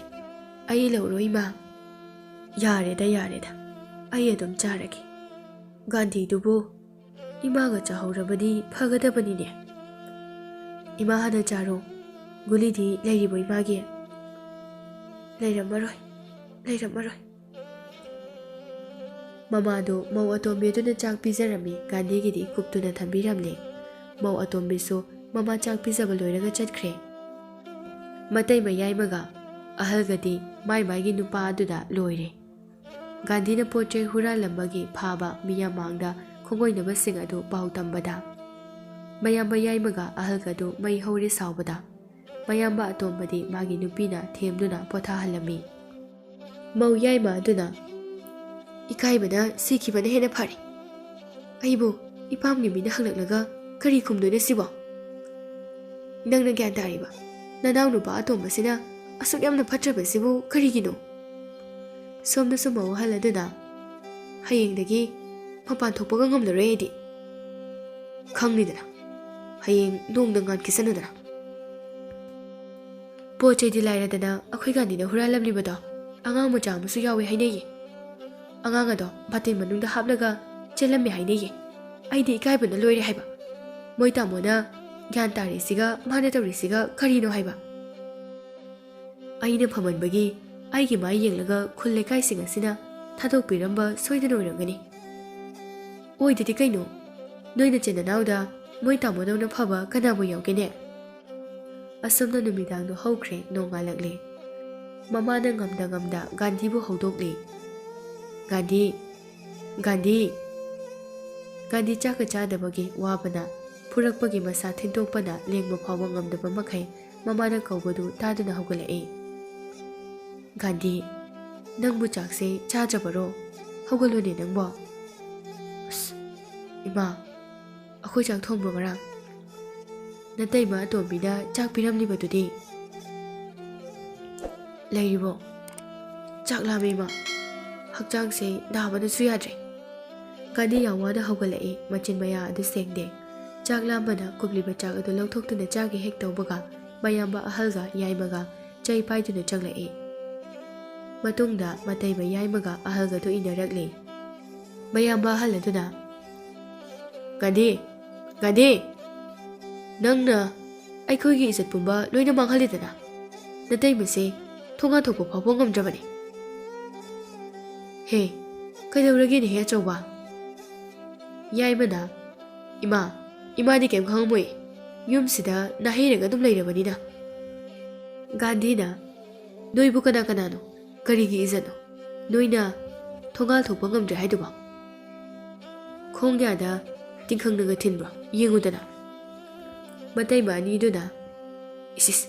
A: ꯑꯩ ꯂꯧꯔꯣ ꯏꯃꯥ꯫ ꯌꯥꯔꯦꯗ ꯌꯥꯔꯦꯗ, ꯑꯩ ꯑꯗꯨꯝ ꯆꯥꯔꯒꯦ꯫ ꯒꯥꯟꯙꯤꯗꯨꯕꯨ ꯏꯃꯥꯒ ꯆꯥꯍꯧꯔꯕꯗꯤ ꯐꯒꯗꯕꯅꯤꯅꯦ꯫ ꯏꯃꯥ ꯍꯥꯟꯅ ꯆꯥꯔꯣ, ꯒꯨꯂꯤꯗꯤ ꯂꯩꯔꯤꯕꯣ ꯏꯃꯥꯒꯤ? ꯂꯩꯔꯝꯃꯔꯣꯏ, ꯂꯩꯔꯝꯃꯔꯣꯏ꯫ ꯃꯃꯥꯗꯨ ꯃꯧ ꯑꯇꯣꯝꯕꯤ ꯑꯗꯨꯅ ꯆꯥꯛ ꯄꯤꯖꯔꯝꯃꯤ, ꯒꯥꯟꯙꯤꯒꯤꯗꯤ ꯀꯨꯞꯇꯨꯅ ꯊꯝꯕꯤꯔꯝꯂꯦ꯫ ꯃꯧ ꯑꯇꯣꯝꯕꯤꯁꯨ ꯃꯃꯥ ꯆꯥꯛ ꯄꯤꯖꯕ ꯂꯣꯏꯔꯒ ꯆꯠꯈ꯭ꯔꯦ꯫ ꯃꯇꯩ ꯃꯌꯥꯏꯃꯒ ꯑꯍꯜꯒꯗꯤ ꯃꯥꯏ ꯃꯥꯏꯒꯤ ꯅꯨꯄꯥ ꯑꯗꯨꯗ ꯂꯣꯏꯔꯦ꯫ ꯒꯥꯟꯙꯤꯅ ꯄꯣꯠ ꯆꯩ ꯍꯨꯔꯥꯜꯂꯝꯕꯒꯤ ꯐꯥꯕ ꯃꯤꯌꯥꯝ ꯃꯥꯡꯗ ꯈꯣꯡꯒꯣꯏꯅꯕꯁꯤꯡ ꯑꯗꯨ ꯄꯥꯎ ꯇꯝꯕꯗ ꯃꯌꯥꯝꯕ ꯌꯥꯏꯃꯒ ꯑꯍꯜꯒꯗꯨ ꯃꯩ ꯍꯧꯔꯦ ꯁꯥꯎꯕꯗ ꯃꯌꯥꯝꯕ ꯑꯇꯣꯝꯕꯗꯤ ꯃꯥꯒꯤ ꯅꯨꯄꯤꯅ ꯊꯦꯝꯗꯨꯅ ꯄꯣꯊꯥꯍꯜꯂꯝꯃꯤ꯫ ꯃꯧ ꯌꯥꯏꯃ ꯑꯗꯨꯅ ꯏꯀꯥꯏꯕꯅ ꯁꯤꯈꯤꯕꯅ ꯍꯦꯟꯅ ꯐꯔꯦ, ꯑꯩꯕꯨ ꯏꯄꯥꯝꯒꯤ ꯃꯤꯅ ꯍꯪꯂꯛꯂꯒ ꯀꯔꯤ ꯈꯨꯝꯗꯣꯏꯅꯣ ꯁꯤꯕꯣ? ꯅꯪꯅ ꯒ꯭ꯌꯥꯟ ꯇꯥꯔꯤꯕ ꯅꯅꯥꯎ ꯅꯨꯄꯥ ꯑꯇꯣꯝꯕꯁꯤꯅ ꯑꯁꯨꯛ ꯌꯥꯝꯅ ꯐꯠꯇ꯭ꯔꯕꯁꯤꯕꯨ ꯀꯔꯤꯒꯤꯅꯣ? ꯁꯣꯝꯗꯁꯨ ꯃꯧ ꯑꯍꯜ ꯑꯗꯨꯅ ꯍꯌꯦꯡꯗꯒꯤ ꯃꯄꯥꯟ ꯊꯣꯛꯄꯒ ꯉꯝꯂꯔꯣꯏ ꯑꯩꯗꯤ, ꯈꯪꯅꯤꯗꯅ ꯍꯌꯦꯡ ꯅꯣꯡꯗ ꯉꯥꯟꯈꯤꯁꯅꯨꯗꯅ꯫ ꯄꯣꯠ ꯆꯩꯗꯤ ꯂꯥꯏꯔꯗꯅ ꯑꯩꯈꯣꯏ ꯒꯥꯟꯙꯤꯅ ꯍꯨꯔꯥꯜꯂꯝꯂꯤꯕꯗꯣ ꯑꯉꯥꯡ ꯃꯆꯥ ꯑꯃꯁꯨ ꯌꯥꯎꯋꯦ ꯍꯥꯏꯅꯩꯌꯦ, ꯑꯉꯥꯡ ꯑꯗꯣ ꯕꯥꯇꯤꯟ ꯃꯅꯨꯡꯗ ꯍꯥꯞꯂꯒ ꯆꯦꯜꯂꯝꯃꯦ ꯍꯥꯏꯅꯩꯌꯦ꯫ ꯑꯩꯗꯤ ꯏꯀꯥꯏꯕꯅ ꯂꯣꯏꯔꯦ ꯍꯥꯏꯕ, ꯃꯣꯏ ꯇꯥꯃꯣꯅ ꯒ꯭ꯌꯥꯟ ꯇꯥꯔꯤꯁꯤꯒ ꯃꯥꯅ ꯇꯧꯔꯤꯁꯤꯒ ꯀꯔꯤꯅꯣ ꯍꯥꯏꯕ꯫ ꯑꯩꯅ ꯐꯃꯟꯕꯒꯤ ꯑꯩꯒꯤ ꯃꯥꯏ ꯌꯦꯡꯂꯒ ꯈꯨꯜ ꯂꯩꯀꯥꯏꯁꯤꯡ ꯑꯁꯤꯅ ꯊꯥꯗꯣꯛꯄꯤꯔꯝꯕ ꯁꯣꯏꯗꯅ ꯑꯣꯏꯔꯝꯒꯅꯤ꯫ ꯑꯣꯏꯗꯗꯤ ꯀꯩꯅꯣ, ꯅꯣꯏ ꯅꯆꯤꯟ ꯅꯅꯥꯎꯗ ꯃꯣꯏ ꯇꯥꯃꯣꯗꯧꯅ ꯐꯕ ꯀꯅꯥꯕꯨ ꯌꯥꯎꯒꯦꯅꯦ? ꯑꯁꯨꯝꯅ ꯅꯨꯃꯤꯗꯥꯡꯗꯣ ꯍꯧꯈ꯭ꯔꯦ, ꯅꯣꯡꯉꯥꯜꯂꯛꯂꯦ꯫ ꯃꯃꯥꯅ ꯉꯝꯗ ꯉꯝꯗ ꯒꯥꯟꯙꯤꯕꯨ ꯍꯧꯗꯣꯛꯂꯤ꯫ ꯒꯥꯟꯙꯤ, ꯒꯥꯟꯙꯤ꯫ ꯒꯥꯟꯙꯤ ꯆꯥꯛꯀ ꯆꯥꯗꯕꯒꯤ ꯋꯥꯕꯅ ꯐꯨꯔꯛꯄꯒꯤ ꯃꯁꯥ ꯊꯤꯟꯗꯣꯛꯄꯅ ꯂꯦꯡꯕ ꯐꯥꯎꯕ ꯉꯝꯗꯕ ꯃꯈꯩ ꯃꯃꯥꯅ ꯀꯧꯕꯗꯨ ꯇꯥꯗꯨꯅ ꯍꯧꯒꯠꯂꯛꯏ꯫ ꯒꯥꯟꯙꯤ, ꯅꯪꯕꯨ ꯆꯥꯛꯁꯦ ꯆꯥꯗ꯭ꯔꯕꯔꯣ? ꯍꯧꯒꯠꯂꯨꯅꯦ ꯅꯪꯕꯣ꯫ ꯑꯁ ꯏꯃꯥ, ꯑꯩꯈꯣꯏ ꯆꯥꯛ ꯊꯣꯡꯕ꯭ꯔꯣ ꯉꯔꯥꯡ? ꯅꯇꯩꯃ ꯑꯇꯣꯝꯕꯤꯅ ꯆꯥꯛ ꯄꯤꯔꯝꯂꯤꯕꯗꯨꯗꯤ ꯂꯩꯔꯤꯕꯣ? ꯆꯥꯛ ꯂꯥꯝꯃꯦ ꯏꯃꯥ, ꯍꯛꯆꯥꯡꯁꯦ ꯅꯥꯕꯅꯁꯨ ꯌꯥꯗ꯭ꯔꯦ꯫ ꯒꯥꯟꯙꯤ ꯌꯥꯝ ꯋꯥꯅ ꯍꯧꯒꯠꯂꯛꯏ, ꯃꯆꯤꯟ ꯃꯌꯥ ꯑꯗꯨ ꯁꯦꯡꯗꯦ꯫ ꯆꯥꯛ ꯂꯥꯝꯕꯅ ꯀꯨꯞꯂꯤꯕ ꯆꯥꯛ ꯑꯗꯨ ꯂꯧꯊꯣꯛꯇꯨꯅ ꯆꯥꯒꯦ ꯍꯦꯛ ꯇꯧꯕꯒ ꯃꯌꯥꯝꯕ ꯑꯍꯜꯒ ꯌꯥꯏꯃꯒ ꯆꯩ ꯄꯥꯏꯗꯨꯅ ꯆꯪꯂꯛꯏ꯫ ꯃꯇꯨꯡꯗ ꯃꯇꯩꯃ ꯌꯥꯏꯃꯒ ꯑꯍꯜꯒꯗꯨ ꯏꯟꯅꯔꯛꯂꯤ꯫ ꯃꯌꯥꯝꯕ ꯑꯍꯜ ꯑꯗꯨꯅ, ꯒꯥꯟꯙꯤ, ꯒꯥꯟꯙꯤ, ꯅꯪꯅ ꯑꯩꯈꯣꯏꯒꯤ ꯏꯖꯠ ꯄꯨꯝꯕ ꯂꯣꯏꯅ ꯃꯥꯡꯍꯜꯂꯤꯗꯅ, ꯅꯇꯩꯃꯁꯦ ꯊꯣꯡꯒꯥꯟ ꯊꯣꯛꯄ ꯐꯥꯎꯕ ꯉꯝꯗ꯭ꯔꯕꯅꯤ꯫ ꯍꯦ, ꯀꯩꯗꯧꯔꯒꯦꯅꯦꯍꯦ ꯑꯆꯧꯕ? ꯌꯥꯏꯃꯅ, ꯏꯃꯥꯗꯤ ꯀꯩꯝ ꯈꯪꯉꯝꯃꯣꯏ, ꯌꯨꯝꯁꯤꯗ ꯅꯥꯍꯩꯔꯒ ꯑꯗꯨꯝ ꯂꯩꯔꯕꯅꯤꯅ꯫ ꯒꯥꯟꯙꯤꯅ, ꯅꯣꯏꯕꯨ ꯀꯅꯥ ꯀꯅꯥꯅꯣ? ꯀꯔꯤꯒꯤ ꯏꯖꯠꯅꯣ ꯅꯣꯏꯅ ꯊꯣꯡꯒꯥꯜ ꯊꯣꯛꯄ ꯉꯝꯗ꯭ꯔꯦ ꯍꯥꯏꯗꯨꯕꯣ? ꯈꯣꯡ ꯌꯥꯗ ꯇꯤꯡꯈꯪꯅꯒ ꯊꯤꯟꯕ꯭ꯔꯣ? ꯌꯦꯡꯉꯨꯗꯅ꯫ ꯃꯇꯩꯃ ꯑꯅꯤꯗꯨꯅ, ꯏꯁ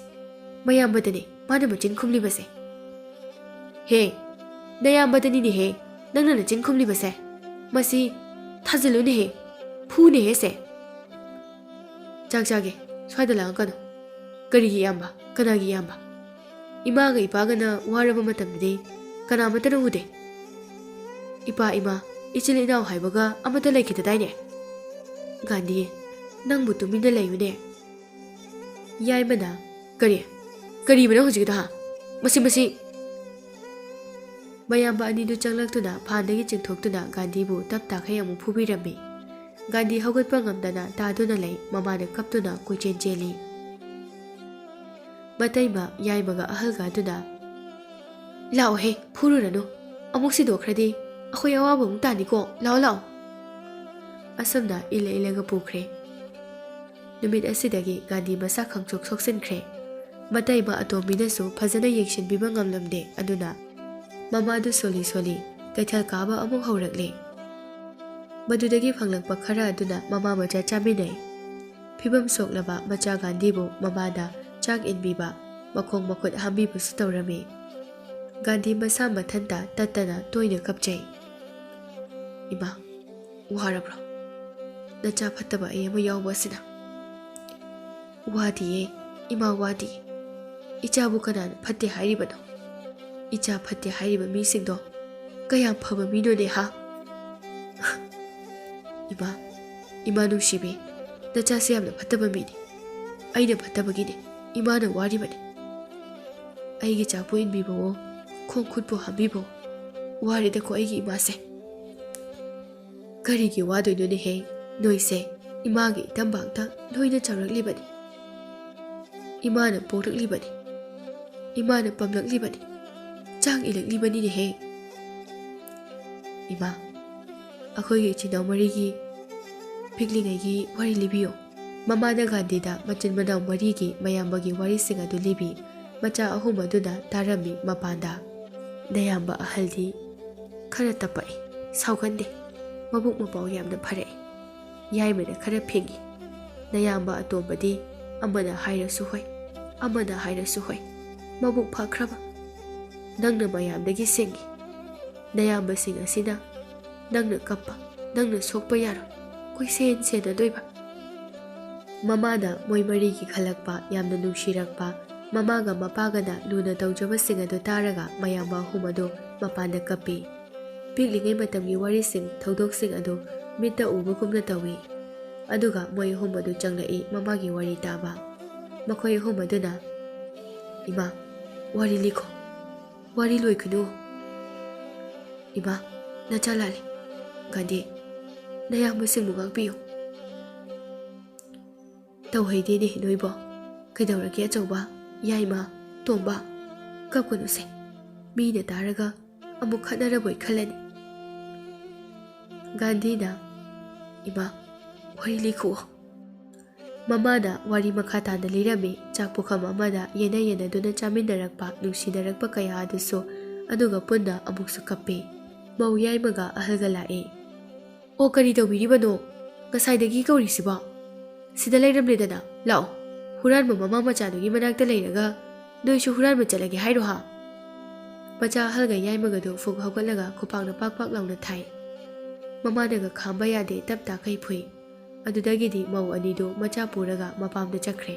A: ꯃꯌꯥꯝꯕꯗꯅꯦ ꯃꯥꯅ ꯃꯆꯤꯟ ꯈꯨꯝꯂꯤꯕꯁꯦ꯫ ꯍꯦ, ꯅꯌꯥꯝꯕꯗꯅꯤꯅꯦꯍꯦ ꯅꯪꯅ ꯅꯆꯤꯟ ꯈꯨꯝꯂꯤꯕꯁꯦ꯫ ꯃꯁꯤ ꯊꯥꯖꯤꯜꯂꯨꯅꯦꯍꯦ, ꯐꯨꯅꯦꯍꯦ ꯁꯦ꯫ ꯆꯥꯛ ꯆꯥꯒꯦ, ꯁ꯭ꯋꯥꯏꯗ ꯂꯥꯡꯉꯛꯀꯅꯨ꯫ ꯀꯔꯤꯒꯤ ꯏꯌꯥꯝꯕ? ꯀꯅꯥꯒꯤ ꯏꯌꯥꯝꯕ? ꯏꯃꯥꯒ ꯏꯄꯥꯒꯅ ꯋꯥꯔꯕ ꯃꯇꯝꯗꯗꯤ ꯀꯅꯥꯃꯠꯇꯅ ꯎꯗꯦ꯫ ꯏꯄꯥ ꯏꯃꯥ ꯏꯆꯤꯜ ꯏꯅꯥꯎ ꯍꯥꯏꯕꯒ ꯑꯃꯠꯇ ꯂꯩꯈꯤꯗꯗꯥꯏꯅꯦ? ꯒꯥꯟꯙꯤ, ꯅꯪꯕꯨ ꯇꯨꯃꯤꯟꯅ ꯂꯩꯌꯨꯅꯦ꯫ ꯌꯥꯏꯃꯅ, ꯀꯔꯤꯕꯅꯣ ꯍꯧꯖꯤꯛꯀꯤꯗꯣ ꯍꯥ? ꯃꯁꯤ ꯃꯌꯥꯝꯕ ꯑꯅꯤꯗꯨ ꯆꯪꯂꯛꯇꯨꯅ ꯐꯥꯟꯗꯒꯤ ꯆꯤꯡꯊꯣꯛꯇꯨꯅ ꯒꯥꯟꯙꯤꯕꯨ ꯇꯞ ꯇꯥꯈꯩ ꯑꯃꯨꯛ ꯐꯨꯕꯤꯔꯝꯃꯤ꯫ ꯒꯥꯟꯙꯤ ꯍꯧꯒꯠꯄ ꯉꯝꯗꯅ ꯇꯥꯗꯨꯅ ꯂꯩ, ꯃꯃꯥꯅ ꯀꯞꯇꯨꯅ ꯀꯣꯏꯆꯦꯟ ꯆꯦꯜꯂꯤ꯫ ꯃꯇꯩꯃ ꯌꯥꯏꯃꯒ ꯑꯍꯜꯒ ꯑꯗꯨꯅ, ꯂꯥꯛꯑꯣꯍꯦ, ꯐꯨꯔꯨꯔꯅꯨ, ꯑꯃꯨꯛ ꯁꯤꯗꯣꯛꯈ꯭ꯔꯗꯤ ꯑꯩꯈꯣꯏ ꯑꯋꯥꯕ ꯑꯃꯨꯛ ꯇꯥꯅꯤꯀꯣ, ꯂꯥꯛꯑꯣ꯫ ꯑꯁꯨꯝꯅ ꯏꯜꯂꯒ ꯄꯨꯈ꯭ꯔꯦ꯫ ꯅꯨꯃꯤꯠ ꯑꯁꯤꯗꯒꯤ ꯒꯥꯟꯙꯤ ꯃꯁꯥ ꯈꯪꯆꯣꯛ ꯁꯣꯛꯆꯤꯟꯈ꯭ꯔꯦ꯫ ꯃꯇꯩꯃ ꯑꯇꯣꯝꯕꯤꯅꯁꯨ ꯐꯖꯅ ꯌꯦꯡꯁꯤꯟꯕꯤꯕ ꯉꯝꯂꯝꯗꯦ, ꯑꯗꯨꯅ ꯃꯃꯥꯗꯨ ꯁꯣꯜꯂꯤ ꯀꯩꯊꯦꯜ ꯀꯥꯕ ꯑꯃꯨꯛ ꯍꯧꯔꯛꯂꯦ꯫ ꯃꯗꯨꯗꯒꯤ ꯐꯪꯂꯛꯄ ꯈꯔ ꯑꯗꯨꯅ ꯃꯃꯥ ꯃꯆꯥ ꯆꯥꯃꯤꯟꯅꯩ꯫ ꯐꯤꯕꯝ ꯁꯣꯛꯂꯕ ꯃꯆꯥ ꯒꯥꯟꯙꯤꯕꯨ ꯃꯃꯥꯗ ꯆꯥꯛ ꯏꯟꯕꯤꯕ, ꯃꯈꯣꯡ ꯃꯈꯨꯠ ꯍꯥꯝꯕꯤꯕꯁꯨ ꯇꯧꯔꯝꯃꯤ꯫ ꯒꯥꯟꯙꯤ ꯃꯁꯥ ꯃꯊꯟꯇ ꯇꯠꯇꯅ ꯇꯣꯏꯅ ꯀꯞꯆꯩ꯫ ꯏꯃꯥ, ꯋꯥꯔꯕ꯭ꯔꯣ? ꯅꯆꯥ ꯐꯠꯇꯕ ꯑꯩ ꯑꯃ ꯌꯥꯎꯕ ꯑꯁꯤꯅ? ꯋꯥꯗꯤꯌꯦ ꯏꯃꯥ, ꯋꯥꯗꯤꯌꯦ꯫ ꯏꯆꯥꯕꯨ ꯀꯅꯥꯅ ꯐꯠꯇꯦ ꯍꯥꯏꯔꯤꯕꯅꯣ? ꯏꯆꯥ ꯐꯠꯇꯦ ꯍꯥꯏꯔꯤꯕ ꯃꯤꯁꯤꯡꯗꯣ ꯀꯌꯥꯝ ꯐꯕ ꯃꯤꯅꯣꯅꯦ ꯍꯥ? ꯏꯃꯥ ꯅꯨꯡꯁꯤꯕꯤ, ꯅꯆꯥꯁꯦ ꯌꯥꯝꯅ ꯐꯠꯇꯕ ꯃꯤꯅꯤ꯫ ꯑꯩꯅ ꯐꯠꯇꯕꯒꯤꯅꯤ ꯏꯃꯥꯅ ꯋꯥꯔꯤꯕꯅꯤ꯫ ꯑꯩꯒꯤ ꯆꯥꯛꯄꯨ ꯏꯟꯕꯤꯕꯋꯣ, ꯈꯣꯡ ꯈꯨꯠꯄꯨ ꯍꯥꯝꯕꯤꯕꯋꯣ, ꯋꯥꯔꯤꯗꯀꯣ ꯑꯩꯒꯤ ꯏꯃꯥꯁꯦ꯫ ꯀꯔꯤꯒꯤ ꯋꯥꯗꯣꯏꯅꯣꯅꯦꯍꯦ? ꯅꯣꯏꯁꯦ ꯏꯃꯥꯒꯤ ꯏꯇꯝꯕꯥꯛꯇ ꯂꯣꯏꯅ ꯆꯥꯎꯔꯛꯂꯤꯕꯅꯤ꯫ ꯏꯃꯥꯅ ꯄꯣꯛꯂꯛꯂꯤꯕꯅꯤ, ꯏꯃꯥꯅ ꯄꯝꯂꯛꯂꯤꯕꯅꯤ, ꯆꯥꯛ ꯏꯜꯂꯛꯂꯤꯕꯅꯤꯅꯦꯍꯦ꯫ ꯏꯃꯥ, ꯑꯩꯈꯣꯏꯒꯤ ꯏꯆꯤꯟ ꯏꯅꯥꯎ ꯃꯔꯤꯒꯤ ꯄꯤꯛꯂꯤꯉꯩꯒꯤ ꯋꯥꯔꯤ ꯂꯤꯕꯤꯌꯣ꯫ ꯃꯃꯥꯅ ꯒꯥꯟꯙꯤꯗ ꯃꯆꯤꯟ ꯃꯅꯥꯎ ꯃꯔꯤꯒꯤ ꯃꯌꯥꯝꯕꯒꯤ ꯋꯥꯔꯤꯁꯤꯡ ꯑꯗꯨ ꯂꯤꯕꯤ꯫ ꯃꯆꯥ ꯑꯍꯨꯝ ꯑꯗꯨꯅ ꯇꯥꯔꯝꯃꯤ ꯃꯄꯥꯟꯗ꯫ ꯅꯌꯥꯝꯕ ꯑꯍꯜꯗꯤ ꯈꯔ ꯇꯞꯄꯛꯏ, ꯁꯥꯎꯒꯟꯗꯦ, ꯃꯕꯨꯛ ꯃꯄꯥꯎ ꯌꯥꯝꯅ ꯐꯔꯛꯏ꯫ ꯌꯥꯏꯃꯅ ꯈꯔ ꯐꯤꯡꯏ꯫ ꯅꯌꯥꯝꯕ ꯑꯇꯣꯝꯕꯗꯤ ꯑꯃꯅ ꯍꯥꯏꯔꯁꯨ ꯍꯣꯏ, ꯑꯃꯅ ꯍꯥꯏꯔꯁꯨ ꯍꯣꯏ, ꯃꯕꯨꯛ ꯐꯈ꯭ꯔꯕ꯫ ꯅꯪꯅ ꯃꯌꯥꯝꯗꯒꯤ ꯁꯤꯡꯏ꯫ ꯅꯌꯥꯝꯕꯁꯤꯡ ꯑꯁꯤꯅ ꯅꯪꯅ ꯀꯞꯄ, ꯅꯪꯅ ꯁꯣꯛꯄ ꯌꯥꯔꯣꯏ, ꯀꯣꯏꯁꯦꯟ ꯁꯦꯟꯅꯗꯣꯏꯕ꯫ ꯃꯃꯥꯅ ꯃꯣꯏ ꯃꯔꯤꯒꯤ ꯈꯜꯂꯛꯄ, ꯌꯥꯝꯅ ꯅꯨꯡꯁꯤꯔꯛꯄ, ꯃꯃꯥꯒ ꯃꯄꯥꯒꯅ ꯂꯨꯅ ꯇꯧꯖꯕꯁꯤꯡ ꯑꯗꯨ ꯇꯥꯔꯒ ꯃꯌꯥꯝꯕ ꯑꯍꯨꯝ ꯑꯗꯨ ꯃꯄꯥꯟꯗ ꯀꯞꯄꯤ꯫ ꯄꯤꯛꯂꯤꯉꯩ ꯃꯇꯝꯒꯤ ꯋꯥꯔꯤꯁꯤꯡ, ꯊꯧꯗꯣꯛꯁꯤꯡ ꯑꯗꯨ ꯃꯤꯠꯇ ꯎꯕꯒꯨꯝꯅ ꯇꯧꯏ꯫ ꯑꯗꯨꯒ ꯃꯣꯏ ꯑꯍꯨꯝ ꯑꯗꯨ ꯆꯪꯂꯛꯏ ꯃꯃꯥꯒꯤ ꯋꯥꯔꯤ ꯇꯥꯕ꯫ ꯃꯈꯣꯏ ꯑꯍꯨꯝ ꯑꯗꯨꯅ, ꯏꯃꯥ, ꯋꯥꯔꯤ ꯂꯤꯈꯣ, ꯋꯥꯔꯤ ꯂꯣꯏꯈꯤꯅꯨ꯫ ꯏꯃꯥ, ꯅꯆꯥ ꯂꯥꯜꯂꯤ꯫ ꯒꯥꯟꯙꯤ, ꯅꯌꯥꯝꯕꯁꯤꯡꯕꯨ ꯉꯥꯛꯄꯤꯌꯨ꯫ ꯇꯧꯍꯩꯗꯦꯅꯦ ꯅꯣꯏꯕꯣ꯫ ꯀꯩꯗꯧꯔꯒꯦ ꯑꯆꯧꯕ, ꯌꯥꯏꯃ, ꯇꯣꯝꯕ? ꯀꯞꯀꯅꯨꯁꯦ, ꯃꯤꯅ ꯇꯥꯔꯒ ꯑꯃꯨꯛ ꯈꯠꯅꯔꯕꯣꯏ ꯈꯜꯂꯅꯤ꯫ ꯒꯥꯟꯙꯤꯅ, ꯏꯃꯥ, ꯋꯥꯔꯤ ꯂꯤꯈꯨꯑꯣ꯫ ꯃꯃꯥꯅ ꯋꯥꯔꯤ ꯃꯈꯥ ꯇꯥꯅ ꯂꯤꯔꯝꯃꯤ꯫ ꯆꯥꯛ ꯄꯨꯈꯝ ꯑꯃꯗ ꯌꯦꯟꯅꯗꯨꯅ ꯆꯥꯃꯤꯟꯅꯔꯛꯄ, ꯅꯨꯡꯁꯤꯅꯔꯛꯄ ꯀꯌꯥ ꯑꯗꯨꯁꯨ, ꯑꯗꯨꯒ ꯄꯨꯟꯅ ꯑꯃꯨꯛꯁꯨ ꯀꯞꯄꯤ꯫ ꯃꯧ ꯌꯥꯏꯃꯒ ꯑꯍꯜꯒ ꯂꯥꯛꯏ꯫ ꯑꯣ, ꯀꯔꯤ ꯇꯧꯕꯤꯔꯤꯕꯅꯣ? ꯉꯁꯥꯏꯗꯒꯤ ꯀꯧꯔꯤꯁꯤꯕꯣ? ꯁꯤꯗ ꯂꯩꯔꯝꯂꯦꯗꯅ, ꯂꯥꯛꯑꯣ꯫ ꯍꯨꯔꯥꯟꯕ ꯃꯃꯥ ꯃꯆꯥꯗꯨꯒꯤ ꯃꯅꯥꯛꯇ ꯂꯩꯔꯒ ꯅꯣꯏꯁꯨ ꯍꯨꯔꯥꯟꯕ ꯆꯠꯂꯒꯦ ꯍꯥꯏꯔꯣ ꯍꯥ? ꯃꯆꯥ ꯑꯍꯜꯒ ꯌꯥꯏꯃꯒꯗꯨ ꯐꯨꯛ ꯍꯧꯒꯠꯂꯒ ꯈꯨꯄꯥꯛꯅ ꯄꯥꯛ ꯄꯥꯛ ꯂꯥꯎꯅ ꯊꯥꯏ꯫ ꯃꯃꯥꯅꯒ ꯈꯥꯝꯕ ꯌꯥꯗꯦ, ꯇꯞ ꯇꯥꯈꯩ ꯐꯨꯏ꯫ ꯑꯗꯨꯗꯒꯤꯗꯤ ꯃꯧ ꯑꯅꯤꯗꯨ ꯃꯆꯥ ꯄꯨꯔꯒ ꯃꯄꯥꯝꯗ ꯆꯠꯈ꯭ꯔꯦ꯫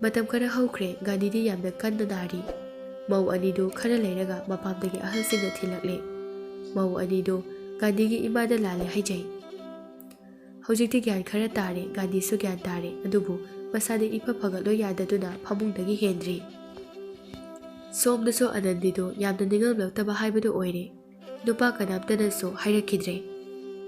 A: ꯃꯇꯝ ꯈꯔ ꯍꯧꯈ꯭ꯔꯦ, ꯒꯥꯟꯙꯤꯗꯤ ꯌꯥꯝꯅ ꯀꯟꯅ ꯅꯥꯔꯤ꯫ ꯃꯧ ꯑꯅꯤꯗꯨ ꯈꯔ ꯂꯩꯔꯒ ꯃꯄꯥꯝꯗꯒꯤ ꯑꯍꯜꯁꯤꯡꯅ ꯊꯤꯜꯂꯛꯂꯦ꯫ ꯃꯧ ꯑꯅꯤꯗꯨ ꯒꯥꯟꯙꯤꯒꯤ ꯏꯃꯥꯗ ꯂꯥꯜꯂꯦ ꯍꯥꯏꯖꯩ꯫ ꯍꯧꯖꯤꯛꯇꯤ ꯒ꯭ꯌꯥꯟ ꯈꯔ ꯇꯥꯔꯦ, ꯒꯥꯟꯙꯤꯁꯨ ꯒ꯭ꯌꯥꯟ ꯇꯥꯔꯦ, ꯑꯗꯨꯕꯨ ꯃꯁꯥꯗꯤ ꯏꯐ ꯐꯒꯠꯂꯣ ꯌꯥꯗꯗꯨꯅ ꯐꯃꯨꯡꯗꯒꯤ ꯍꯦꯟꯗ꯭ꯔꯤ꯫ ꯁꯣꯝꯗꯁꯨ ꯑꯅꯟꯗꯤꯗꯨ ꯌꯥꯝꯅ ꯅꯤꯡꯉꯝꯂꯛꯇꯕ ꯍꯥꯏꯕꯗꯨ ꯑꯣꯏꯔꯦ꯫ ꯅꯨꯄꯥ ꯀꯅꯥꯝꯇꯅꯁꯨ ꯍꯥꯏꯔꯛꯈꯤꯗ꯭ꯔꯦ꯫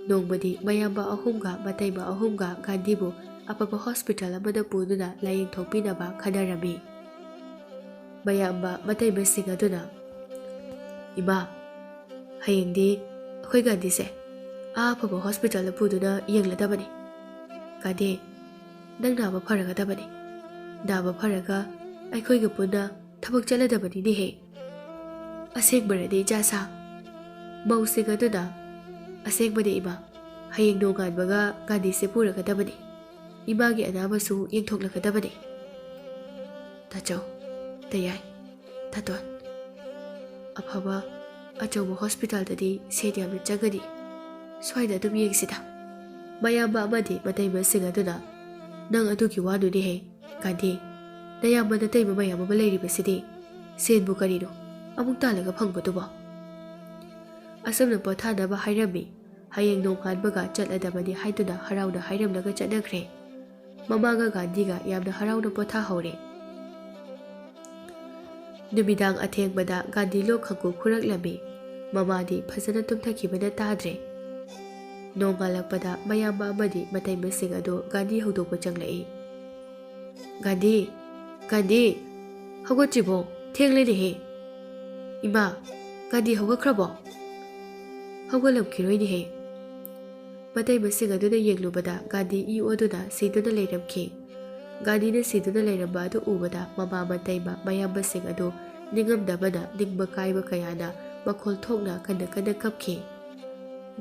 A: ꯅꯣꯡꯃꯗꯤ ꯃꯌꯥꯝꯕ ꯑꯍꯨꯝꯒ ꯃꯇꯩꯃ ꯑꯍꯨꯝꯒ ꯒꯥꯟꯙꯤꯕꯨ ꯑꯐꯕ ꯍꯣꯁꯄꯤꯇꯥꯜ ꯑꯃꯗ ꯄꯨꯗꯨꯅ ꯂꯥꯌꯦꯡꯊꯣꯛꯄꯤꯅꯕ ꯈꯟꯅꯔꯝꯃꯤ꯫ ꯃꯌꯥꯝꯕ ꯃꯇꯩꯃꯁꯤꯡ ꯑꯗꯨꯅ, "ꯏꯃꯥ, ꯍꯌꯦꯡꯗꯤ ꯑꯩꯈꯣꯏ ꯒꯥꯟꯙꯤꯁꯦ ꯑꯐꯕ ꯍꯣꯁꯄꯤꯇꯥꯜꯗ ꯄꯨꯗꯨꯅ ꯌꯦꯡꯂꯗꯕꯅꯤ꯫ ꯒꯥꯟꯙꯤ, ꯅꯪ ꯅꯥꯕ ꯐꯔꯒꯗꯕꯅꯤ꯫ ꯅꯥꯕ ꯐꯔꯒ ꯑꯩꯈꯣꯏꯒ ꯄꯨꯟꯅ ꯊꯕꯛ ꯆꯠꯂꯗꯕꯅꯤꯅꯦꯍꯦ꯫ ꯑꯁꯦꯡꯕꯔꯗꯤ ꯏꯆꯥꯁꯥ?" ꯃꯧꯁꯤꯡ ꯑꯗꯨꯅ, "ꯑꯁꯦꯡꯕꯅꯤ ꯏꯃꯥ, ꯍꯌꯦꯡ ꯅꯣꯡꯉꯥꯟꯕꯒ ꯒꯥꯟꯙꯤꯁꯦ ꯄꯨꯔꯒꯗꯕꯅꯤ꯫ ꯏꯃꯥꯒꯤ ꯑꯅꯥꯕꯁꯨ ꯌꯦꯡꯊꯣꯛꯂꯒꯗꯕꯅꯤ꯫ ꯇꯥꯆꯧ, ꯇꯌꯥꯏ, ꯇꯥꯇꯣꯟ, ꯑꯐꯕ ꯑꯆꯧꯕ ꯍꯣꯁꯄꯤꯇꯥꯜꯗꯗꯤ ꯁꯦꯟ ꯌꯥꯝꯅ ꯆꯪꯒꯅꯤ꯫ ꯁ꯭ꯋꯥꯏꯗ ꯑꯗꯨꯝ ꯌꯦꯡꯁꯤꯗ." ꯃꯌꯥꯝꯕ ꯑꯃꯗꯤ ꯃꯇꯩꯃꯁꯤꯡ ꯑꯗꯨꯅ, "ꯅꯪ ꯑꯗꯨꯒꯤ ꯋꯥꯗꯨꯅꯤꯍꯦ ꯒꯥꯟꯙꯤ, ꯅꯌꯥꯝꯕ ꯅꯇꯩꯃ ꯃꯌꯥꯝ ꯑꯃ ꯂꯩꯔꯤꯕꯁꯤꯗꯤ ꯁꯦꯟꯕꯨ ꯀꯔꯤꯅꯣ ꯑꯃꯨꯛ ꯇꯥꯜꯂꯒ ꯐꯪꯕꯗꯨꯕꯣ?" ꯑꯁꯨꯝꯅ ꯄꯣꯊꯥꯅꯕ ꯍꯥꯏꯔꯝꯃꯤ꯫ ꯍꯌꯦꯡ ꯅꯣꯡꯉꯥꯟꯕꯒ ꯆꯠꯂꯗꯕꯅꯤ ꯍꯥꯏꯗꯨꯅ ꯍꯔꯥꯎꯅ ꯍꯥꯏꯔꯝꯂꯒ ꯆꯠꯅꯈ꯭ꯔꯦ꯫ ꯃꯃꯥꯒ ꯒꯥꯟꯙꯤꯒ ꯌꯥꯝꯅ ꯍꯔꯥꯎꯅ ꯄꯣꯊꯥꯍꯧꯔꯦ꯫ ꯅꯨꯃꯤꯗꯥꯡ ꯑꯊꯦꯡꯕꯗ ꯒꯥꯟꯙꯤ ꯂꯣꯛ ꯈꯪꯈꯨ ꯈꯨꯔꯛꯂꯝꯃꯤ꯫ ꯃꯃꯥꯗꯤ ꯐꯖꯅ ꯇꯨꯝꯊꯈꯤꯕꯅ ꯇꯥꯗ꯭ꯔꯦ꯫ ꯅꯣꯡꯉꯥꯜꯂꯛꯄꯗ ꯃꯌꯥꯝꯕ ꯑꯃꯗꯤ ꯃꯇꯩꯃꯁꯤꯡ ꯑꯗꯨ ꯒꯥꯟꯙꯤ ꯍꯧꯗꯣꯛꯄ ꯆꯪꯂꯛꯏ꯫ "ꯒꯥꯟꯙꯤ, ꯒꯥꯟꯙꯤ, ꯍꯧꯒꯠꯇ꯭ꯔꯤꯕꯣ? ꯊꯦꯡꯂꯦꯅꯦꯍꯦ꯫ ꯏꯃꯥ, ꯒꯥꯟꯙꯤ ꯍꯧꯒꯠꯈ꯭ꯔꯕꯣ?" "ꯍꯧꯒꯠꯂꯝꯈꯤꯔꯣꯏꯅꯦꯍꯦ." ꯃꯇꯩꯃꯁꯤꯡ ꯑꯗꯨꯅ ꯌꯦꯡꯂꯨꯕꯗ ꯒꯥꯟꯙꯤ ꯏ ꯑꯣꯗꯨꯅ ꯁꯤꯗꯨꯅ ꯂꯩꯔꯝꯈꯤ꯫ ꯒꯥꯟꯙꯤꯅ ꯁꯤꯗꯨꯅ ꯂꯩꯔꯝꯕ ꯑꯗꯨ ꯎꯕꯗ ꯃꯃꯥ ꯃꯇꯩꯃ ꯃꯌꯥꯝꯕꯁꯤꯡ ꯑꯗꯨ ꯅꯤꯡꯉꯝꯗꯕꯅ ꯅꯤꯡꯕ ꯀꯥꯏꯕ ꯀꯌꯥꯅ ꯃꯈꯣꯜ ꯊꯣꯛꯅ ꯀꯟꯅ ꯀꯟꯅ ꯀꯞꯈꯤ꯫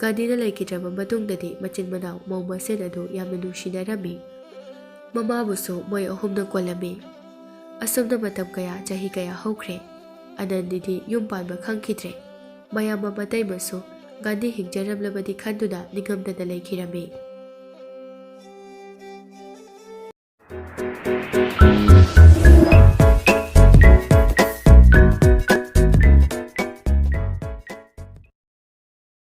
A: ꯒꯥꯟꯙꯤꯅ ꯂꯩꯈꯤꯗ꯭ꯔꯕ ꯃꯇꯨꯡꯗꯗꯤ ꯃꯆꯤꯟ ꯃꯅꯥꯎ ꯃꯧ ꯃꯁꯦꯟ ꯑꯗꯨ ꯌꯥꯝꯅ ꯅꯨꯡꯁꯤꯅꯔꯝꯃꯤ꯫ ꯃꯃꯥꯕꯨꯁꯨ ꯃꯣꯏ ꯑꯍꯨꯝꯅ ꯀꯣꯜꯂꯝꯃꯤ꯫ ꯑꯁꯨꯝꯅ ꯃꯇꯝ ꯀꯌꯥ, ꯆꯍꯤ ꯀꯌꯥ ꯍꯧꯈ꯭ꯔꯦ꯫ ꯑꯅꯟꯗꯤꯗꯤ ꯌꯨꯝ ꯄꯥꯟꯕ ꯈꯪꯈꯤꯗ꯭ꯔꯦ꯫ ꯃꯌꯥꯝꯕ ꯃꯇꯩꯃꯁꯨ ꯒꯥꯟꯙꯤ ꯍꯤꯡꯖꯔꯝꯂꯕꯗꯤ ꯈꯟꯗꯨꯅ ꯅꯤꯡꯉꯝꯗꯅ ꯂꯩꯈꯤꯔꯝꯃꯤ꯫